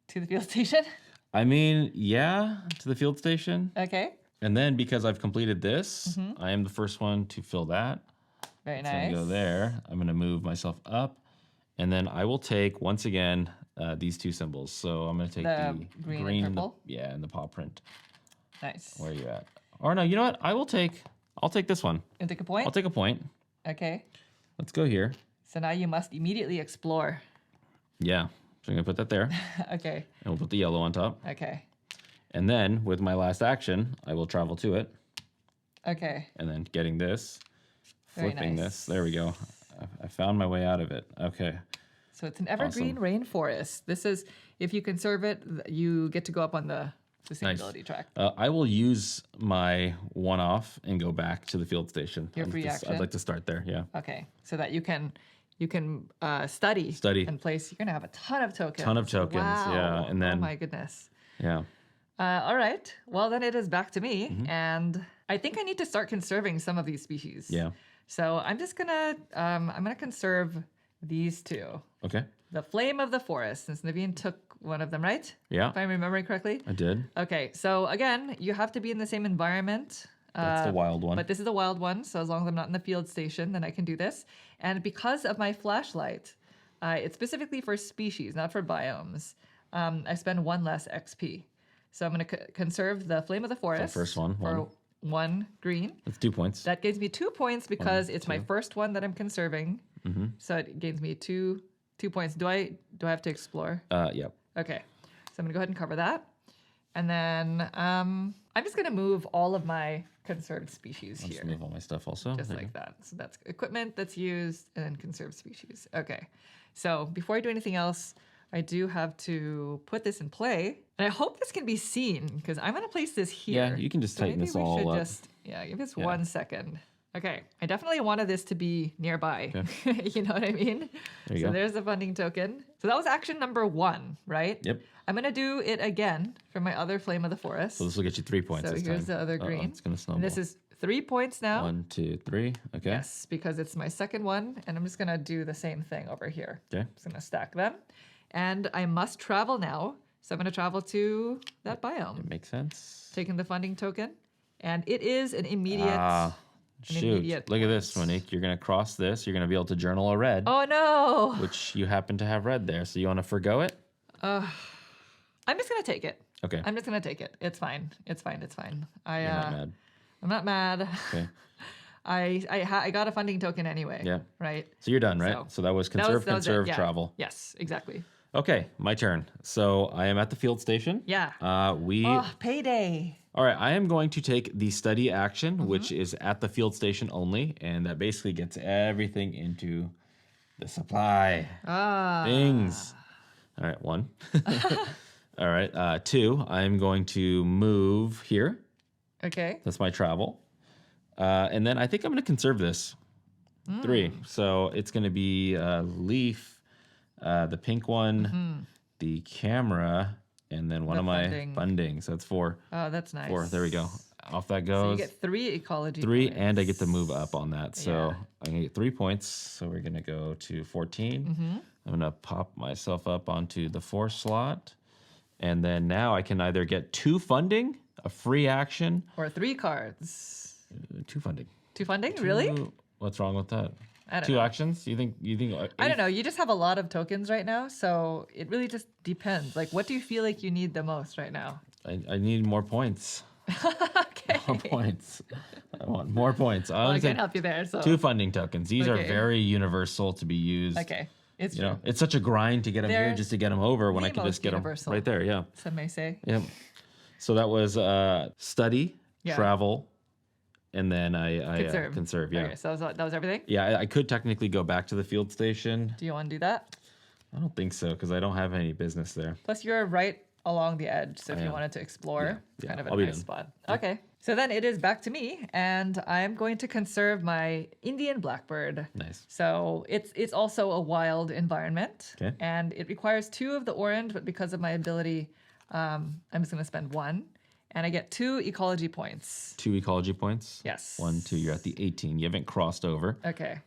To the field station. I mean, yeah, to the field station. Okay. And then because I've completed this, I am the first one to fill that. Very It's gonna nice. go there. I'm gonna move myself up, and then I will take once again these 2 symbols. So I'm gonna take The the green and purple? and the paw print. Nice. Where are you at? Or no, you know what? I'll take this one. And take a point. I'll take a point. Okay. Let's go here. So now you must immediately explore. Yeah. So I'm gonna put that there, Okay. and we'll put the yellow on top. Okay. And then with my last action, I will travel to it, Okay. and then getting this, Very flipping nice. this. There we go. I found my way out of it. Okay. So it's an evergreen rainforest. This is, if you conserve it, you get to go up on the sustainability track. I will use my one-off and go back to the field station. Your free action? I'd like to start there, yeah. Okay, so that you can study and place. You're going to have a ton of tokens. Wow. Yeah. And then, oh my goodness. Yeah. All right. Well, then it is back to me. And I think I need to start conserving some of these species. Yeah. So I'm just going to, I'm going to conserve these two. Okay. The Flame of the Forest, since Naveen took one of them, right? Yeah. If I'm remembering correctly. I did. Okay. So again, you have to be in the same environment. That's the wild one. But this is a wild one, so as long as I'm not in the field station, then I can do this. And because of my flashlight, it's specifically for species, not for biomes. I spend 1 less XP. So I'm going to conserve the Flame of the Forest. The first one. For 1 green. That's 2 points. That gives me 2 points because it's my first one that I'm conserving. So it gains me 2 points. Do I have to explore? Yep. Okay. So I'm going to go ahead and cover that. And then I'm just going to move all of my conserved species I'll here. just move all my stuff also. Just like that. So that's equipment that's used and then conserved species. Okay. So before I do anything else, I do have to put this in play. And I hope this can be seen because I'm going to place this here. Yeah, you can just tighten maybe this we all should up. give this 1 second. Okay. I definitely wanted this to be nearby. Okay. You know what I mean? There you so go. there's the funding token. So that was action number 1, right? Yep. I'm going to do it again for my other Flame of the Forest. So this will get you 3 points So this here's time. the other green. It's going to snowball. And this is 3 points now. 1, 2, 3. Okay. Yes, because it's my second one. And I'm just going to do the same thing over here. Okay. I'm just going to stack them. And I must travel now. So I'm going to travel to that biome. It makes sense. Taking the funding token. And it is an immediate... Shoot. immediate Look at this, Monique. You're going to cross this. You're going to be able to journal a red. Oh, no. Which you happen to have red there. So you want to forgo it? I'm just going to take it. Okay. I'm just going to take it. It's fine. It's fine. It's fine. You're not mad. I'm not mad. Okay. I got a funding token anyway. Yeah. Right? So you're done, right? So that was conserve, that was it, conserve, yeah. travel. Yes, exactly. Okay, my turn. So I am at the field station. Yeah. Payday. All right, I am going to take the study action, which is at the field station only, and that basically gets everything into the supply things. All right, 1. All right, 2. I'm going to move here. Okay. That's my travel. And then I think I'm going to conserve this. 3. So it's going to be leaf, the pink one, the camera, and then one of my funding. So that's 4. Oh, that's nice. 4. There we go. Off that goes. So you get 3 ecology 3, points. and I get to move up on that. So I'm going to get 3 points. So we're going to go to 14. I'm going to pop myself up onto the 4 slot. And then now I can either get 2 funding, a free action. Or 3 cards. 2 funding. 2 funding? Really? What's wrong with that? I don't 2 know. actions? You think? I don't know. You just have a lot of tokens right now, so it really just depends. Like, what do you feel like you need the most right now? I need more points. Okay. More points. I want more points. Well, I can't help you there. So 2 funding tokens. These are very universal to be used. Okay. It's You true. know, it's such a grind to get them They're here just to get them over when I can just get universal. them right there. Yeah. Some may say. Yep. So that was study, Yeah. travel, and then I conserve. Yeah. Okay, so that was everything? Yeah, I could technically go back to the field station. Do you want to do that? I don't think so because I don't have any business there. Plus, you're right along the edge, so if you am. wanted to explore, Yeah, kind of I'll a be nice done. spot. Okay. So then it is back to me, and I'm going to conserve my Indian blackbird. Nice. So it's also a wild environment, Okay. and it requires 2 of the orange, but because of my ability, I'm just going to spend 1, and I get 2 ecology points. 2 ecology points. Yes. 1, 2. You're at the 18. You haven't crossed over. Okay.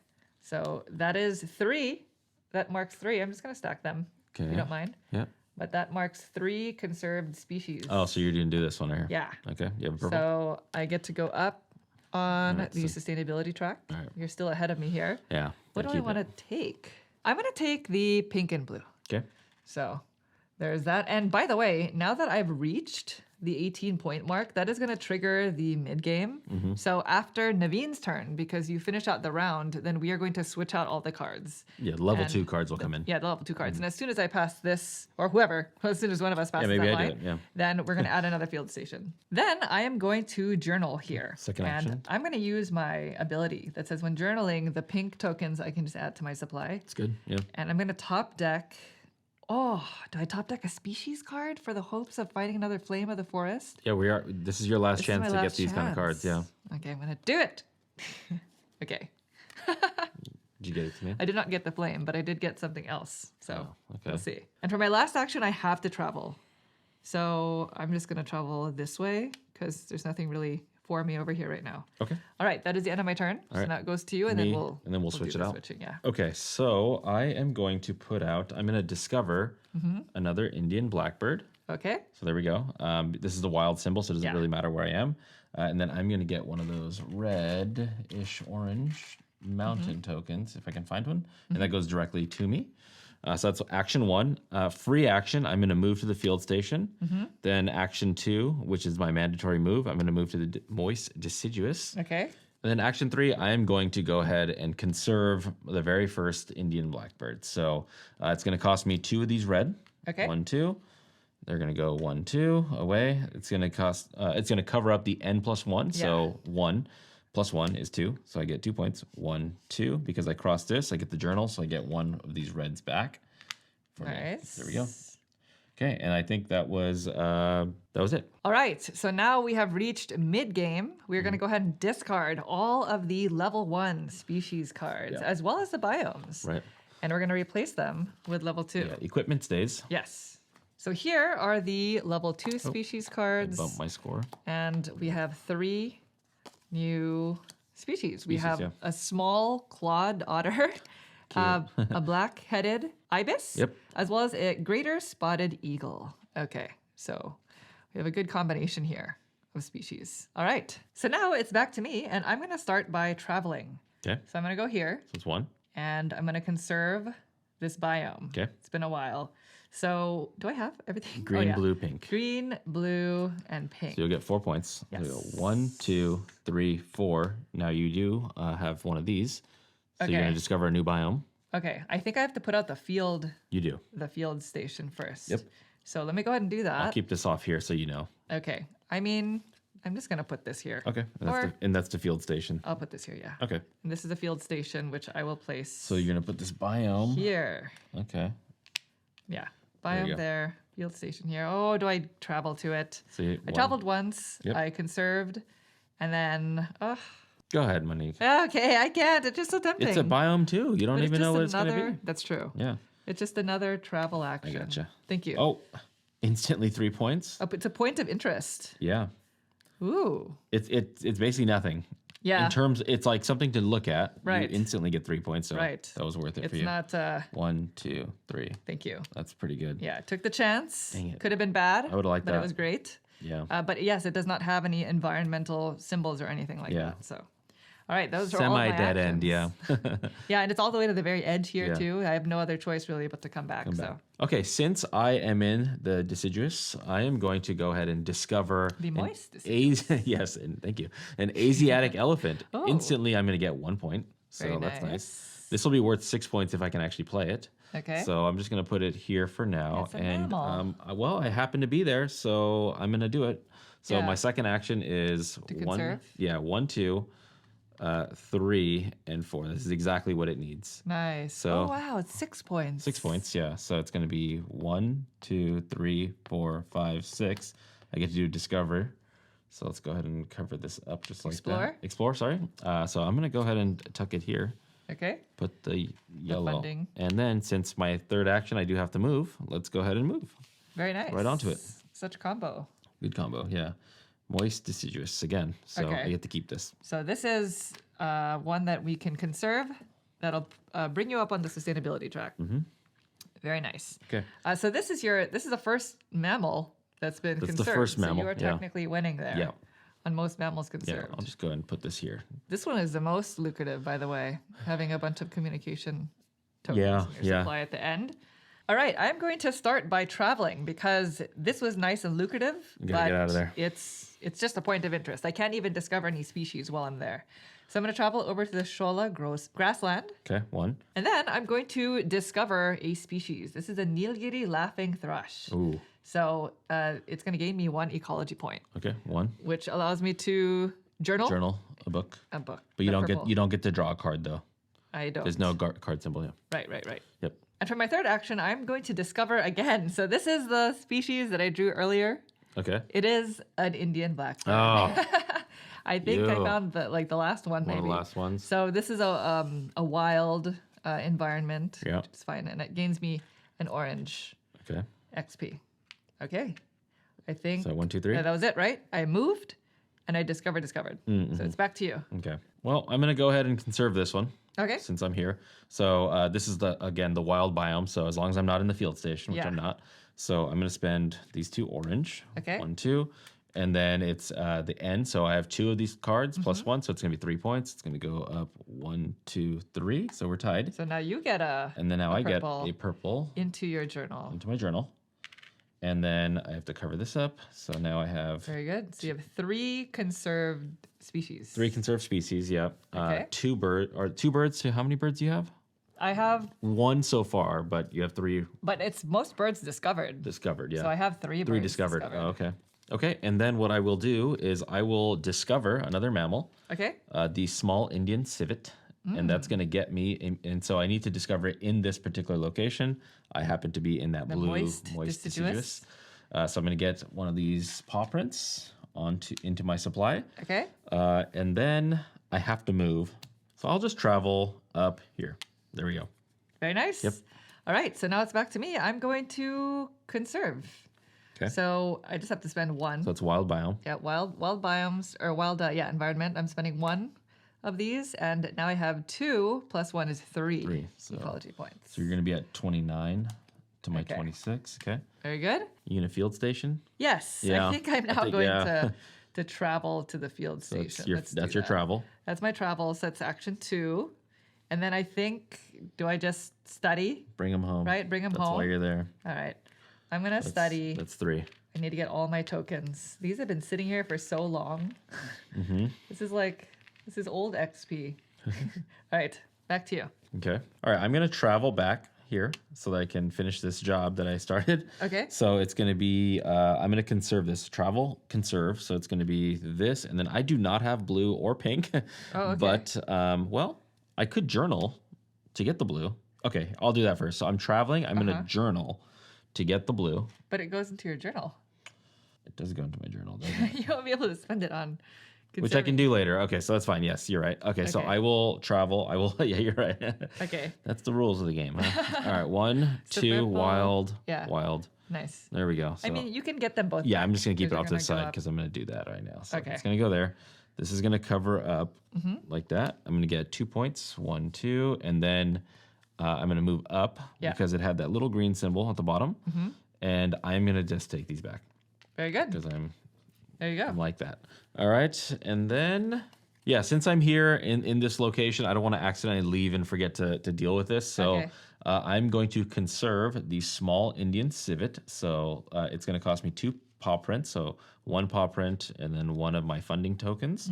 So that is 3. That marks 3. I'm just going to stack them, if Okay. you don't mind. Yeah. But that marks 3 conserved species. Oh, so you're going to do this one right here. Yeah. Okay. You have a purple. So I get to go up on Alright, the sustainability track. All right. You're still ahead of me here. Yeah. What do I want to take? I'm going to take the pink and blue. Okay. So there's that. And by the way, now that I've reached the 18-point mark, that is going to trigger the mid-game. So after Naveen's turn, because you finish out the round, then we are going to switch out all the cards. Yeah, level And 2 cards will come in. Yeah, the level 2 cards. And as soon as I pass this, or whoever, as soon as one of us passes maybe that I do line, it, yeah. then we're going to add another field station. Then I am going to journal here. Second and action. I'm going to use my ability that says when journaling, the pink tokens I can just add to my supply. It's good. Yeah. And I'm going to top deck. Oh, do I top deck a species card for the hopes of fighting another flame of the forest? Yeah, we are. This is your last This is chance my to get last these kind of cards. Yeah. chance. Okay, I'm going to do it. Okay. Did you get it to me? I did not get the flame, but I did get something else. So okay. we'll see. And for my last action, I have to travel. So I'm just going to travel this way because there's nothing really for me over here right now. Okay. All right, that is the end of my turn. So right. now it goes to you, and Me, then we'll switch do it the out. Switching, yeah. Okay, so I am going to I'm going to discover another Indian blackbird. Okay. So there we go. This is the wild symbol, so it doesn't Yeah. really matter where I am. And then I'm going to get one of those red-ish orange mountain tokens, if I can find one. And that goes directly to me. So that's action 1. Free action, I'm going to move to the field station. Then action 2, which is my mandatory move, I'm going to move to the moist deciduous. Okay. And then action 3, I am going to go ahead and conserve the very first Indian blackbird. So it's going to cost me 2 of these red. Okay. 1, 2. They're going to go 1, 2 away. It's going to cost. It's going to cover up the n+1. So 1 plus 1 is 2. So I get 2 points. 1, 2. Because I crossed this, I get the journal. So I get 1 of these reds back. Nice. There we go. Okay, and I think that was it. All right, so now we have reached mid-game. We're going to go ahead and discard all of the level 1 species cards, Yeah. as well as the biomes. Right. And we're going to replace them with level 2. Yeah, equipment stays. Yes. So here are the level 2 species cards. Bump my score. And we have 3 new species. We have yeah. a small clawed otter, a black-headed ibis, Yep. as well as a greater spotted eagle. Okay, so we have a good combination here of species. All right, so now it's back to me, and I'm going to start by traveling. Okay, So I'm going to go here, so it's 1. and I'm going to conserve this biome. Okay. It's been a while. So do I have everything? Green, blue, pink. Green, blue, and pink. So you'll get 4 points. Yes. So you'll go 1, 2, 3, 4. Now you do have one of these. So you're Okay. going to discover a new biome. Okay, I think I have to put out the field station first. Yep. So let me go ahead and do that. I'll keep this off here so you know. Okay. I mean, I'm just gonna put this here. Okay, Or and that's the field station. I'll put this here, yeah. Okay, And this is a field station, which I will place so you're going to put this biome. here. Okay. Yeah. you Biome go. there, field station here. Oh, do I travel to it? So you, I traveled once. Yep. I conserved, and then Go ahead, Monique. okay, I can't. It's just so tempting. It's a biome too. You don't But even just know what it's going to another- be. That's true. Yeah. It's just another travel action. gotcha. Thank you. Oh, instantly 3 points. Oh, it's a point of interest. Yeah. Ooh. It's basically nothing. Yeah. In terms, it's like something to look at. Right. You instantly get 3 points. So Right. that was worth it It's for you. not 1, 2, 3. thank you. That's pretty good. Yeah, took the chance. Dang it. Could have been bad. I would've liked but that. it was great. Yeah. But yes, it does not have any environmental symbols or anything like Yeah. that. So, all right, those are all my Semi-dead end, yeah. actions. Yeah, and it's all the way to the very edge here Yeah. too. I have no other choice really but to come back. so Okay, since I am in the deciduous, I am going to go ahead and discover The an moist yes, and thank you. An Asiatic elephant. Oh. Instantly, I'm going to get 1 point. So Very that's nice. nice. This will be worth 6 points if I can actually play it. Okay. So I'm just going to put it here for now. It's a and mammal. well, I happen to be there, so I'm going to do it. So Yeah. my second action is To 1, conserve? 1, 2, 3, and 4. This is exactly what it needs. nice. So- oh wow, it's 6 points. 6 points, yeah. So it's going to be 1, 2, 3, 4, 5, 6. I get to do discover. So let's go ahead and cover this up just like Explore? that. Explore, sorry. So I'm going to go ahead and tuck it here. Okay. Put the yellow. funding. And then since my third action, I do have to move. Let's go ahead and move. Very nice. Right onto it. Such a combo. Good combo, yeah. Moist deciduous again. So Okay. I get to keep this. So this is one that we can conserve. That'll bring you up on the sustainability track. Mm-hmm. Very nice. Okay. So this is the first mammal that's been That's the conserved. first mammal, So you are yeah. technically winning there. Yeah. On most mammals Yeah, conserved. I'll just go ahead and put this here. This one is the most lucrative, by the way, having a bunch of communication tokens Yeah, in your yeah. supply at the end. All right, I'm going to start by traveling because this was nice and lucrative. You gotta but get out of there. It's just a point of interest. I can't even discover any species while I'm there. So I'm going to travel over to the Shola grassland. Okay, 1. And then I'm going to discover a species. This is a Nilgiri laughing thrush. Ooh. So it's going to gain me 1 ecology point, Okay, 1. which allows me to journal Journal, a book. a book. But you the don't purple. get to draw a card though. I don't. There's no card symbol. Yeah. Right. Yep. And for my third action, I'm going to discover again. So this is the species that I drew earlier. Okay. It is an Indian blackbird. Oh, I think I Ew. found the last one, one maybe. of the last ones. So this is a wild environment, Yeah. which is fine, and it gains me an orange Okay. XP. Okay, I think So 1, 2, 3. that was it, right? I moved, and I discovered. Mm-hmm. So it's back to you. Okay. Well, I'm gonna go ahead and conserve this one. Okay. Since I'm here. So this is the wild biome. So as long as I'm not in the field station, which Yeah. I'm not. So I'm gonna spend these 2 orange. Okay. 1, 2. And then it's the end. So I have 2 of these cards plus 1. So it's gonna be 3 points. It's gonna go up 1, 2, 3. So we're tied. So now you get And then now I get purple a purple into your journal. into my journal. And then I have to cover this up. So now I have Very good. So you have 3 conserved species. 3 conserved species. Yep. Okay. 2 birds. So how many birds do you have? I have, 1 so far, but you have 3 but it's most birds discovered. discovered. Yeah. So I have 3 birds 3 discovered. Oh, okay. Okay. And then what I will do is I will discover another mammal, Okay. the small Indian civet. And that's going to get me. And so I need to discover it in this particular location. I happen to be in that blue, moist deciduous. So I'm going to get one of these paw prints into my supply. Okay. And then I have to move. So I'll just travel up here. There we go. Very nice. Yep. All right. So now it's back to me. I'm going to conserve. Okay. So I just have to spend 1. So it's wild biome. Yeah, wild biomes or wild environment. I'm spending 1 of these, and now I have 2 plus 1 is 3, 3, so- ecology points. So you're going to be at 29 to my Okay. 26. Okay. Very good. You in a field station? Yes, Yeah, I think I'm I now think- going yeah. to travel to the field So station. Let's do that's your that. travel. That's my travel. So that's action 2, and then I think, do I just study? Bring them home. Right, bring 'em That's why home. you're there. All right, I'm gonna study. That's 3. I need to get all my tokens. These have been sitting here for so long. Mm-hmm. This is old XP. All right, back to you. Okay. All right. I'm going to travel back here so that I can finish this job that I started. Okay. So it's going to be, I'm going to conserve this. Travel, conserve. So it's going to be this. And then I do not have blue or pink. Oh, okay. But, well, I could journal to get the blue. Okay. I'll do that first. So I'm traveling. I'm going to journal to get the blue. But it goes into your journal. It does go into my journal, doesn't it? You won't be able to spend it on. Which I can do later. Okay, so that's fine. Yes, you're right. Okay, so Okay. I will travel. Yeah, you're right. Okay, That's the rules of the game, huh? All right, 1, So 2, purple. wild, Yeah. wild. nice. There we go. So, I mean, you can get them both. yeah, back I'm just gonna keep it because off to they're the gonna go side up. because I'm gonna do that right now. So Okay. it's gonna go there. This is gonna cover up Mm-hmm. like that. I'm gonna get 2 points, 1, 2, and then I'm gonna move up Yeah. because it had that little green symbol at the bottom, and I'm gonna just take these back Very good. because There you go. I'm like that. All right. And then, yeah, since I'm here in this location, I don't want to accidentally leave and forget to deal with this. So Okay. I'm going to conserve the small Indian civet. So it's going to cost me 2 paw prints. So 1 paw print and then 1 of my funding tokens.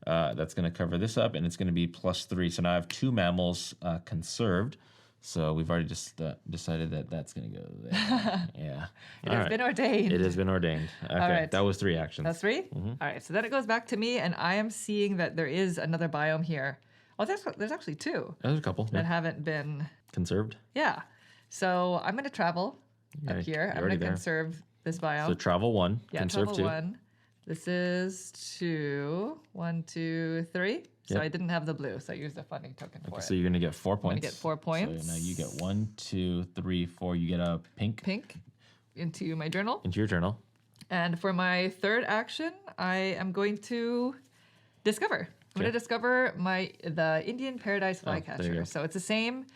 That's going to cover this up, and it's going to be +3. So now I have 2 mammals conserved. So we've already just decided that that's going to go there. Yeah. It All has right. been ordained. It has been ordained. Okay. right. That was 3 actions. That's 3? All right, so then it goes back to me, and I am seeing that there is another biome here. Oh, there's actually 2 There's a couple. that Yeah. haven't been. Conserved. Yeah. So I'm going to travel Yeah, up here. you're I'm going already to there. conserve this biome. So travel 1, Yeah, conserve travel 2. 1. This is 2. 1, 2, 3. So Yep. I didn't have the blue, so I used a funding token for Okay, it. so you're gonna get 4 points. gonna get 4 points. So now you get 1, 2, 3, 4. You get a pink Pink into my journal. into your journal. And for my third action, I am going to discover. I'm going to discover the Indian paradise there you go. flycatcher. So it's the same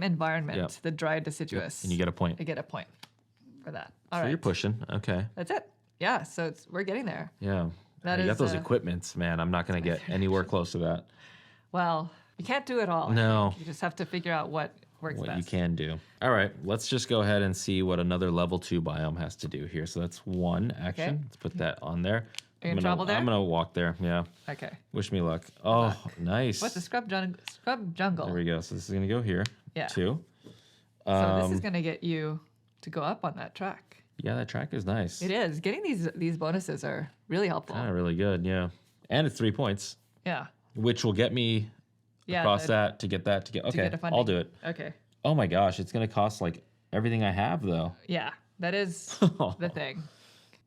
environment, Yep. the dried deciduous. And you get a point. I get a point for that. All So right, you're pushing. Okay. that's it. Yeah, so we're getting there. Yeah. That you got is, those equipments, man. I'm not gonna get anywhere close to that. Well, you can't do it all. I No. think. You just have to figure out what works what best. you can do. All right, let's just go ahead and see what another level 2 biome has to do here. So that's one action. Okay. Let's put that on there. Are you gonna travel there? I'm gonna walk there. Yeah. Okay. Wish me luck. Oh, nice. What's the scrub jungle? There we go. So this is gonna go here. Yeah. 2. So this is gonna get you to go up on that track. Yeah, that track is nice. It is. Getting these bonuses are really helpful. Kind of really good. Yeah. And it's 3 points, Yeah. which will get me across that to get that to get. Okay, get a I'll funding. do it. Okay. Oh my gosh, it's gonna cost like everything I have though. Yeah, that is the thing.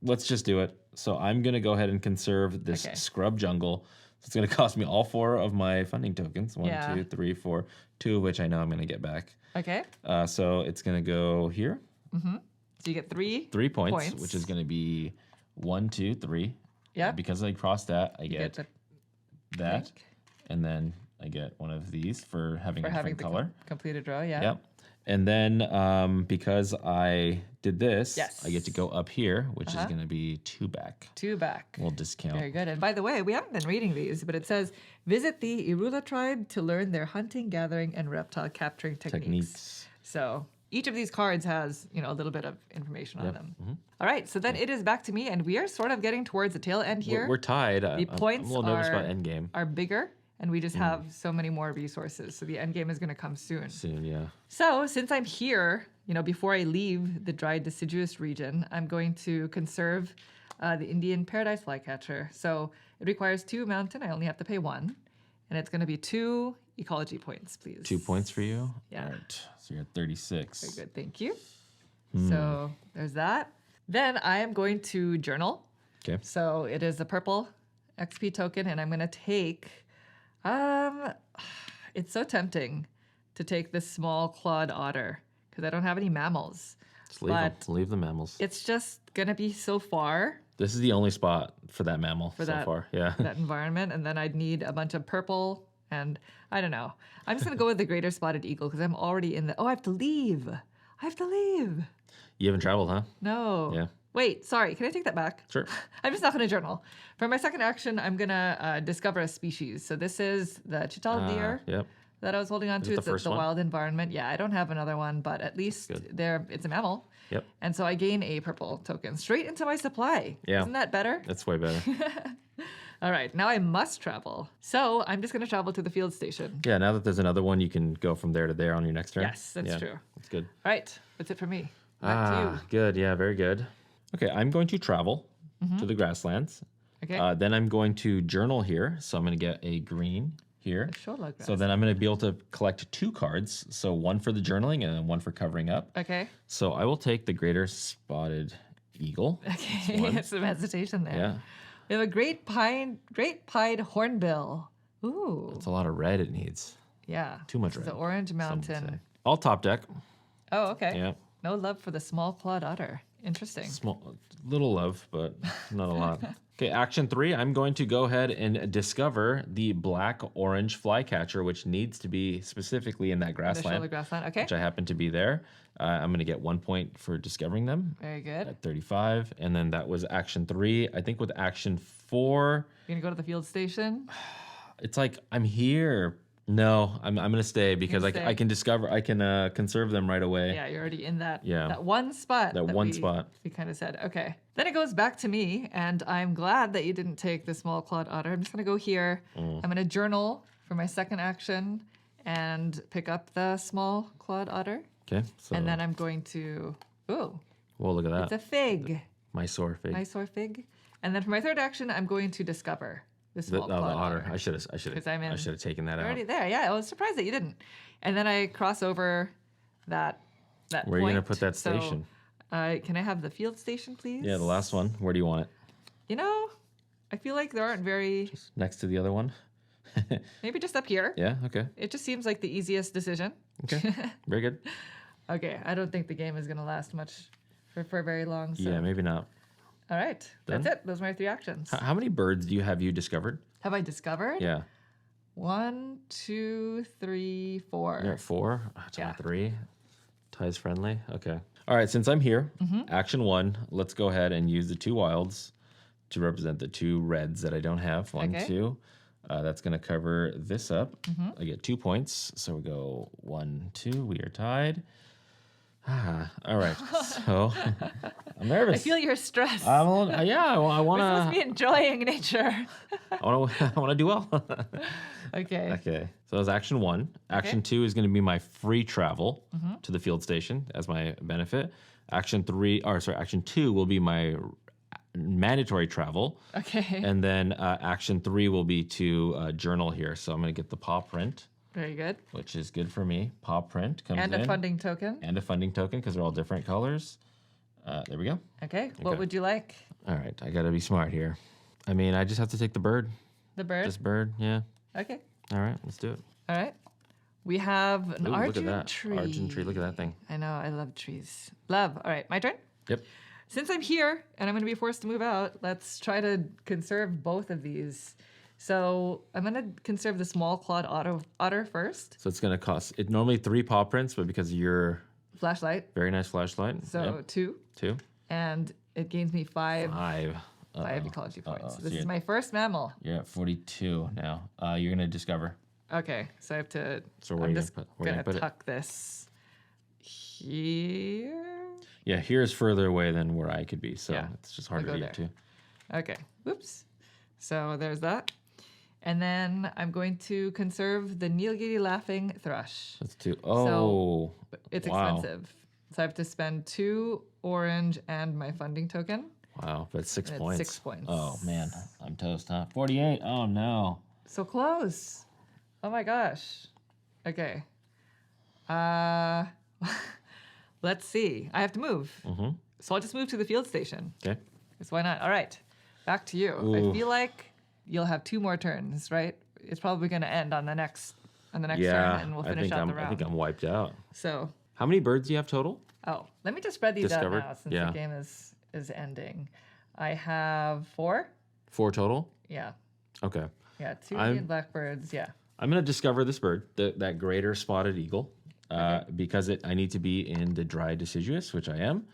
Let's just do it. So I'm gonna go ahead and conserve this Okay. scrub jungle. So it's gonna cost me all 4 of my funding tokens. 1, Yeah. 2, 3, 4. 2 of which I know I'm gonna get back. Okay. So it's gonna go here. So you get 3 3 points, which is gonna be 1, 2, 3. Yep. Because I crossed that, I You get the that, pink and then I get one of these for having a different color. completed row. Yeah. Yep. And then because I did this, Yes. I get to go up here, which is going to be 2 back. 2 back. We'll discount. Very good. And by the way, we haven't been reading these, but it says visit the Irula tribe to learn their hunting, gathering, and reptile capturing techniques. So each of these cards has, a little bit of information on them. All right, so then it is back to me, and we are sort of getting towards the tail end here. We're tied. The points I'm a little nervous about endgame. are bigger, and we just have so many more resources. So the end game is going to come soon. Soon, yeah. So since I'm here, before I leave the dry deciduous region, I'm going to conserve the Indian paradise flycatcher. So it requires 2 mountain. I only have to pay 1, and it's going to be 2 ecology points, please. 2 points for you. Yeah. All right. So you're at 36. Very good, thank you. So there's that. Then I am going to journal. Okay. So it is a purple XP token, and I'm going to take. It's so tempting to take this small clawed otter because I don't have any mammals. Just leave them. Leave the mammals. It's just going to be so far This is the only spot for that mammal so that- far. Yeah. that environment, and then I'd need a bunch of purple, and I don't know. I'm just going to go with the greater spotted eagle because I'm already in the. Oh, I have to leave. You haven't traveled, huh? No. Yeah. Wait, sorry. Can I take that back? Sure. I'm just not going to journal. For my second action, I'm going to discover a species. So this is the chital deer Yep. that I was holding on to. it the It's first the one? wild environment. Yeah, I don't have another one, but at least it's a mammal. Yep. And so I gain a purple token straight into my supply. Yeah. Isn't that better? That's way better. All right, now I must travel. So I'm just going to travel to the field station. Yeah, now that there's another one, you can go from there to there on your next turn. Yes, that's true. That's good. All right, that's it for me. Back to you. Good. Yeah, very good. Okay, I'm going to travel to the grasslands. Okay. Then I'm going to journal here. So I'm going to get a green here. Shola grass. So then I'm going to be able to collect 2 cards. So 1 for the journaling and then 1 for covering up. Okay. So I will take the greater spotted eagle. Okay, it's some hesitation there. Yeah. We have a great pied hornbill. Ooh. It's a lot of red it needs. Yeah. Too much This is red, the Orange some would Mountain. say. All top deck. Oh, okay. Yeah. No love for the small clawed otter. Interesting. Small, little love, but not a lot. Okay, action 3. I'm going to go ahead and discover the black-orange flycatcher, which needs to be specifically in that The grassland, Shola grassland. Okay. which I happen to be there. I'm going to get 1 point for discovering them Very good. at 35, and then that was action 3. I think with action 4, You're gonna go to the field station. it's like I'm here. No, I'm going to stay because stay. I can conserve them right away. Yeah, you're already in that Yeah. that one spot. That one spot. We kind of said. Okay. Then it goes back to me, and I'm glad that you didn't take the small clawed otter. I'm just gonna go here. I'm gonna journal for my second action and pick up the small clawed otter. Okay, so And then I'm going to. Ooh, well, look at it's that. a fig. Mysore fig. Mysore fig. And then for my third action, I'm going to discover the The, small the clawed otter. otter. I should have 'Cause I'm in- taken that You're out. already there. Yeah, I was surprised that you didn't. And then I cross over that Where are you gonna point. put that So, station? can I have the field station, please? Yeah, the last one. Where do you want it? I feel like there aren't very. Next to the other one? Maybe just up here. Yeah, okay. It just seems like the easiest decision. Okay. Very good. Okay, I don't think the game is gonna last much for very long. So. Yeah, maybe not. All right, that's Done? it. Those are my 3 actions. How many birds do you have discovered? Have I discovered? Yeah. 1, 2, 3, 4. You're at 4. It's Yeah. only 3. Ties friendly. Okay. All right, since I'm here, action 1, let's go ahead and use the 2 wilds to represent the 2 reds that I don't have. 1, Okay. 2. That's going to cover this up. I get 2 points. So we go 1, 2. We are tied. All right. So I'm nervous. I feel your stress. I want We're supposed to be to. enjoying nature. I want to do well. Okay. Okay. So that was action 1. Action 2 is going to be my free travel to the field station as my benefit. Action 2 will be my mandatory travel. Okay. And then action 3 will be to journal here. So I'm going to get the paw print, Very good. which is good for me. Paw print comes And in. a funding token. And a funding token because they're all different colors. There we go. Okay. What would you like? All right. I got to be smart here. I mean, I just have to take the bird. The bird? This bird, yeah. Okay. All right. Let's do it. All right. We have an Ooh, look at argent that. tree. Argent tree. Look at that thing. I know. I love trees. Love. All right. My turn. Yep. Since I'm here and I'm going to be forced to move out, let's try to conserve both of these. So I'm going to conserve the small clawed otter first. So it's going to cost, it normally 3 paw prints, but because of your Flashlight. very nice flashlight. So yep. 2. 2. And it gains me 5 5. ecology points. This So is my first mammal. You're at 42 now. You're going to discover. Okay. So I have to, So where I'm you just gonna put- where you going gonna to put it? tuck this here. Yeah, here's further away than where I could be, so Yeah, it's just harder go to get to. Okay. Whoops. So there's that. And then I'm going to conserve the Nilgiri laughing thrush. That's 2. Oh, It's wow. expensive. So I have to spend 2 orange and my funding token. Wow, that's 6 It's points. 6 points. Oh man, I'm toast, huh? 48. Oh no. So close. Oh my gosh. Okay. Let's see. I have to move. So I'll just move to the field station. Okay. Because why not? All right. Back to you. Ooh. I feel like you'll have 2 more turns, right? It's probably going to end on the next turn, Yeah, and we'll I finish think out I'm. the round. I think I'm wiped out. So, How many birds do you have total? let me just spread these Discovered? out now since Yeah. the game is ending. I have 4. 4 total. Yeah. Okay. Yeah, 2 I'm- Indian blackbirds. Yeah. I'm gonna discover this bird, that greater spotted eagle, because I need to be in the dry deciduous, which I am.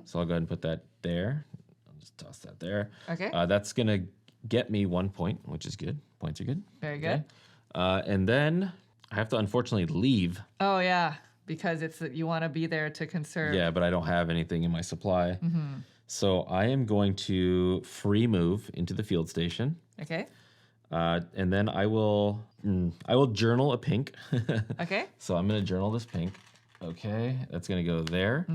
So I'll go ahead and put that there. I'll just toss that there. Okay. That's gonna get me 1 point, which is good. Points are good. Very good. And then I have to unfortunately leave. Oh, yeah. Because it's that you want to be there to conserve. Yeah, but I don't have anything in my supply. So I am going to free move into the field station. Okay. And then I will journal a pink. Okay. So I'm gonna journal this pink. Okay, that's gonna go there.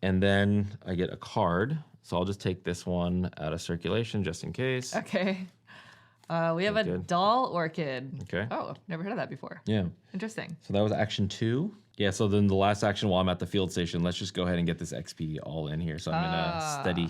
And then I get a card. So I'll just take this one out of circulation just in case. Okay. We have a Good. doll orchid. Okay. Oh, never heard of that before. Yeah. Interesting. So that was action 2. Yeah, so then the last action while I'm at the field station, let's just go ahead and get this XP all in here. So I'm gonna study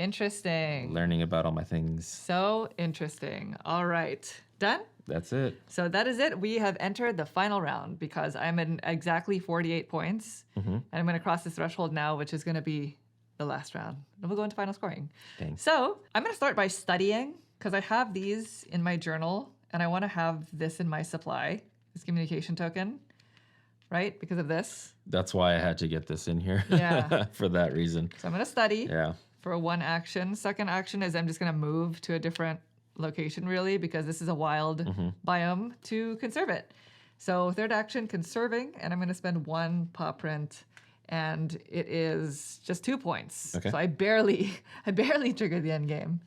Interesting. learning about all my things. So interesting. All right. Done? That's it. So that is it. We have entered the final round because I'm in exactly 48 points. And I'm going to cross this threshold now, which is going to be the last round. Then we'll go into final scoring. Dang. So I'm going to start by studying because I have these in my journal and I want to have this in my supply, this communication token, right? Because of this. That's why I had to get this in here. Yeah. For that reason. So I'm going to study Yeah. for 1 action. Second action is I'm just going to move to a different location, really, because this is a wild biome to conserve it. So third action, conserving, and I'm going to spend 1 paw print, and it is just 2 points. Okay. So I barely triggered the end game.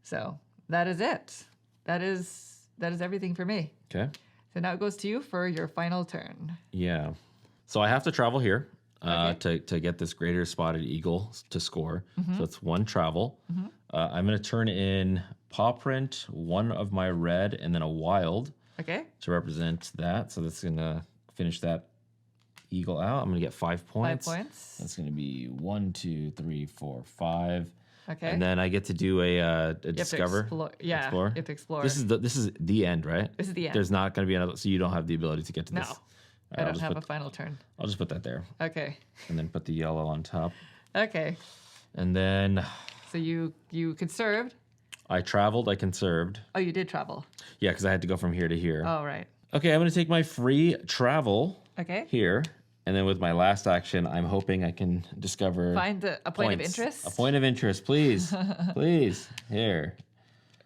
So that is it. That is everything for me. Okay. So now it goes to you for your final turn. Yeah. So I have to travel here Okay. to get this greater spotted eagle to score. So it's 1 travel. I'm going to turn in paw print, 1 of my red, and then a wild Okay. to represent that. So that's going to finish that eagle out. I'm going to get 5 points. 5 points. That's going to be 1, 2, 3, 4, 5. Okay. And then I get to do a You have to discover. Yeah. Explore. You have to explore. This is the end, right? This is the end. There's not going to be another, so you don't have the ability to get to No. this. I All right, don't have a final turn. I'll just put that there, Okay. and then put the yellow on top, Okay. and then So you conserved. I traveled. I conserved. Oh, you did travel. Yeah, because I had to go from here to here. Oh, right. Okay, I'm going to take my free travel Okay. here, and then with my last action, I'm hoping I can discover Find a point of points. interest. A point of interest, please, please. Here.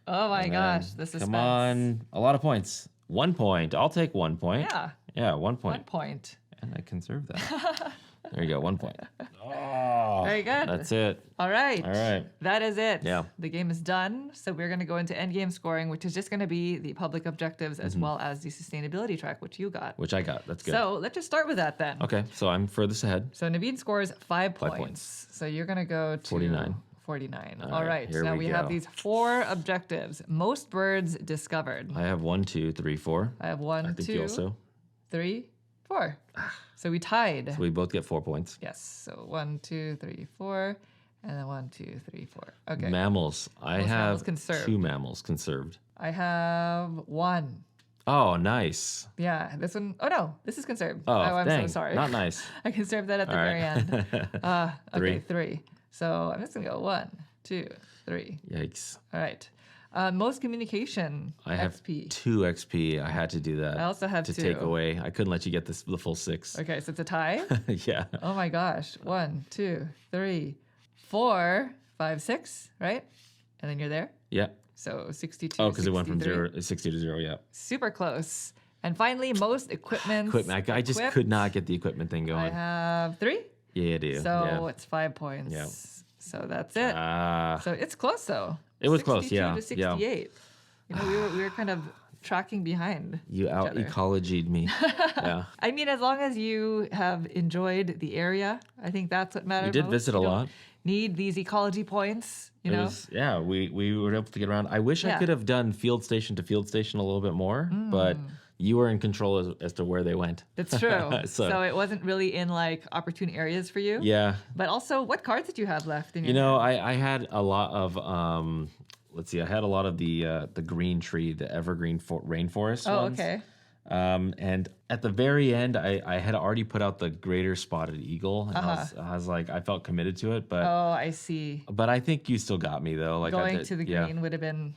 Oh my And gosh, then, the suspense. come on. A lot of points. 1 point. I'll take 1 point. Yeah. Yeah, 1 point. 1 point. And I conserve that. There you go, 1 point. Oh, Very good. That's it. All right. All right. That is it. Yeah. The game is done. So we're going to go into endgame scoring, which is just going to be the public objectives as well as the sustainability track, which you got. Which I got. That's good. So let's just start with that then. Okay, so I'm furthest ahead. So Naveen scores 5 5 points. So you're going to go to 49. 49. All All right, right. here Now we we have go. these 4 objectives. Most birds discovered. I have 1, 2, 3, 4. I have 1, I think 2, you also. 3, 4. So we tied. So we both get 4 points. Yes. So 1, 2, 3, 4. And then 1, 2, 3, 4. Okay. Mammals. I Most mammals have conserved. 2 mammals conserved. I have 1. Oh, nice. Yeah, this one oh no, this is conserved. Oh, I'm dang. so sorry. Not nice. I conserved that at the All very right. end. Okay, 3. 3. So I'm just gonna go 1, 2, 3. Yikes. All right. Most communication. I have XP. 2 XP. I had to do that. I also have to 2. take away. I couldn't let you get the full 6. Okay, so it's a tie. Yeah. Oh my gosh. 1, 2, 3, 4, 5, 6, right? And then you're there. Yeah. So 62. Oh, because it went from 63. 60 to 0. Yeah. Super close. And finally, most equipment. Equipment. I just could not get the equipment thing I going. have 3. Yeah, I do. So yeah. it's 5 points. Yeah. So that's it. So it's close though. It was close, 62 yeah, to 68. You know, we were kind of tracking behind. you out other. ecologied me. Yeah. I mean, as long as you have enjoyed the area, I think that's what matters. We did most. visit You a don't lot. Need these ecology points, you know? Yeah, we were able to get around. I wish I Yeah. could have done field station to field station a little bit more, but you were in control as to where they went. It's true. So- so it wasn't really in like opportune areas for you. Yeah. But also, what cards did you have left in your You know, hand? I had a lot of let's see, I had a lot of the green tree, the evergreen rainforest Oh, ones. okay. And at the very end, I had already put out the greater spotted eagle, and I was like, I felt committed to it, but Oh, I see. I think you still got me though. Like I Going did, to the yeah. green would have been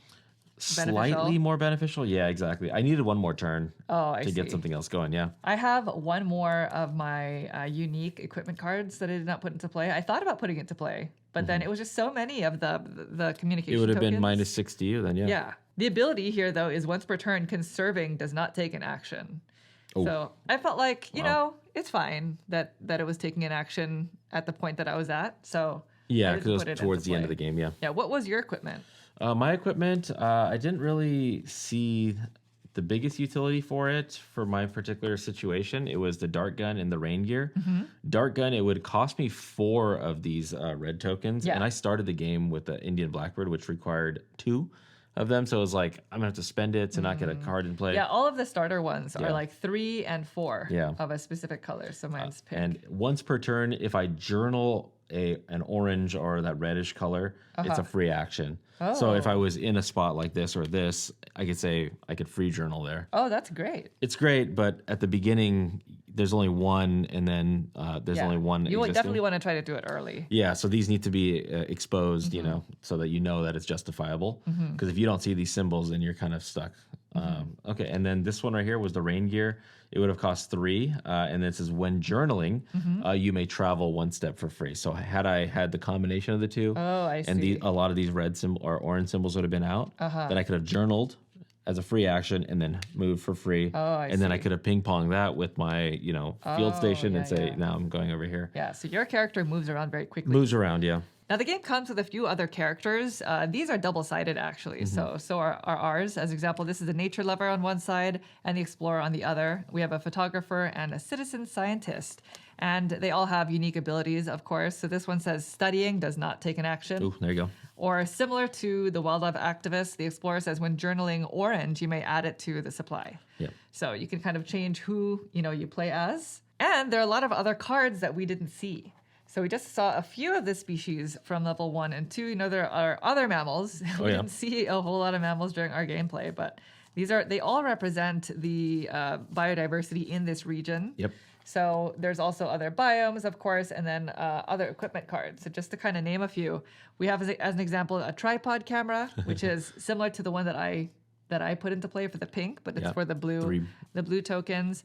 Slightly beneficial. more beneficial. Yeah, exactly. I needed one more turn Oh, I to get see. something else going. Yeah. I have one more of my unique equipment cards that I did not put into play. I thought about putting it to play, but then it was just so many of the communication. It would have been tokens. minus 6 to you then. Yeah. Yeah. The ability here, though, is once per turn, conserving does not take an action. Oh. So I felt like, you know, it's fine that it was taking an action at the point that I was at. So Yeah, I because didn't it put was into towards the end of play. the game. Yeah. Yeah. What was your equipment? My equipment, I didn't really see the biggest utility for it for my particular situation. It was the dart gun and the rain gear. Mm-hmm. Dart gun, it would cost me 4 of these red tokens. Yeah. And I started the game with the Indian Blackbird, which required 2 of them. So it was like, I'm going to have to spend it to not get a card in play. Yeah, all of the starter ones Yeah. are like 3 and 4 Yeah. of a specific color. So mine's pink. And once per turn, if I journal an orange or that reddish color, it's a free action. So if I was in a spot like this or this, I could say I could free journal there. Oh, that's great. It's great, but at the beginning, there's only one, and then there's only one You would existing. definitely want to try to do it early. Yeah, so these need to be exposed, you know, so that you know that it's justifiable. Because if you don't see these symbols, then you're kind of stuck. Okay, and then this one right here was the rain gear. It would have cost 3, and then it says when journaling, you may travel 1 step for free. So had I had the combination of the 2, Oh, I and see. a lot of these red symbol or orange symbols would have been out, then I could have journaled as a free action and then moved for free. Oh, I and then I see. could have ping ponged that with my, field station and yeah, say, yeah. now I'm going over here. Yeah, so your character moves around very quickly. Moves around, yeah. Now the game comes with a few other characters. These are double-sided actually. So are ours. As example, this is a nature lover on one side and the explorer on the other. We have a photographer and a citizen scientist. And they all have unique abilities, of course. So this one says studying does not take an action. Ooh, there you go. Or similar to the wildlife activist, the explorer says when journaling orange, you may add it to the supply. Yeah. So you can kind of change who you play as. And there are a lot of other cards that we didn't see. So we just saw a few of the species from level 1 and 2. There are other mammals. We yeah. didn't see a whole lot of mammals during our gameplay, but they all represent the biodiversity in this region. Yep. So there's also other biomes, of course, and then other equipment cards. So just to kind of name a few, we have as an example a tripod camera, which is similar to the one that I put into play for the pink, but it's Yeah, for the blue tokens.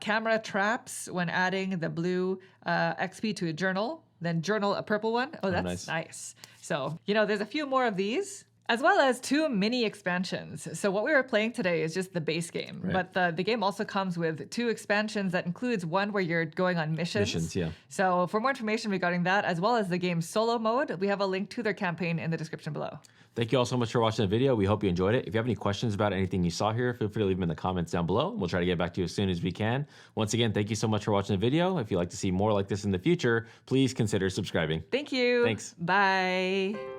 Camera traps when adding the blue XP to a journal, then journal a purple one. Oh, that's nice. nice. So there's a few more of these. as well as 2 mini expansions. So what we were playing today is just the base game, Right. but the game also comes with 2 expansions that includes one where you're going on missions. Missions, yeah. So for more information regarding that, as well as the game's solo mode, we have a link to their campaign in the description below. Thank you all so much for watching the video. We hope you enjoyed it. If you have any questions about anything you saw here, feel free to leave them in the comments down below. We'll try to get back to you as soon as we can. Once again, thank you so much for watching the video. If you'd like to see more like this in the future, please consider subscribing. Thank you. Thanks. Bye.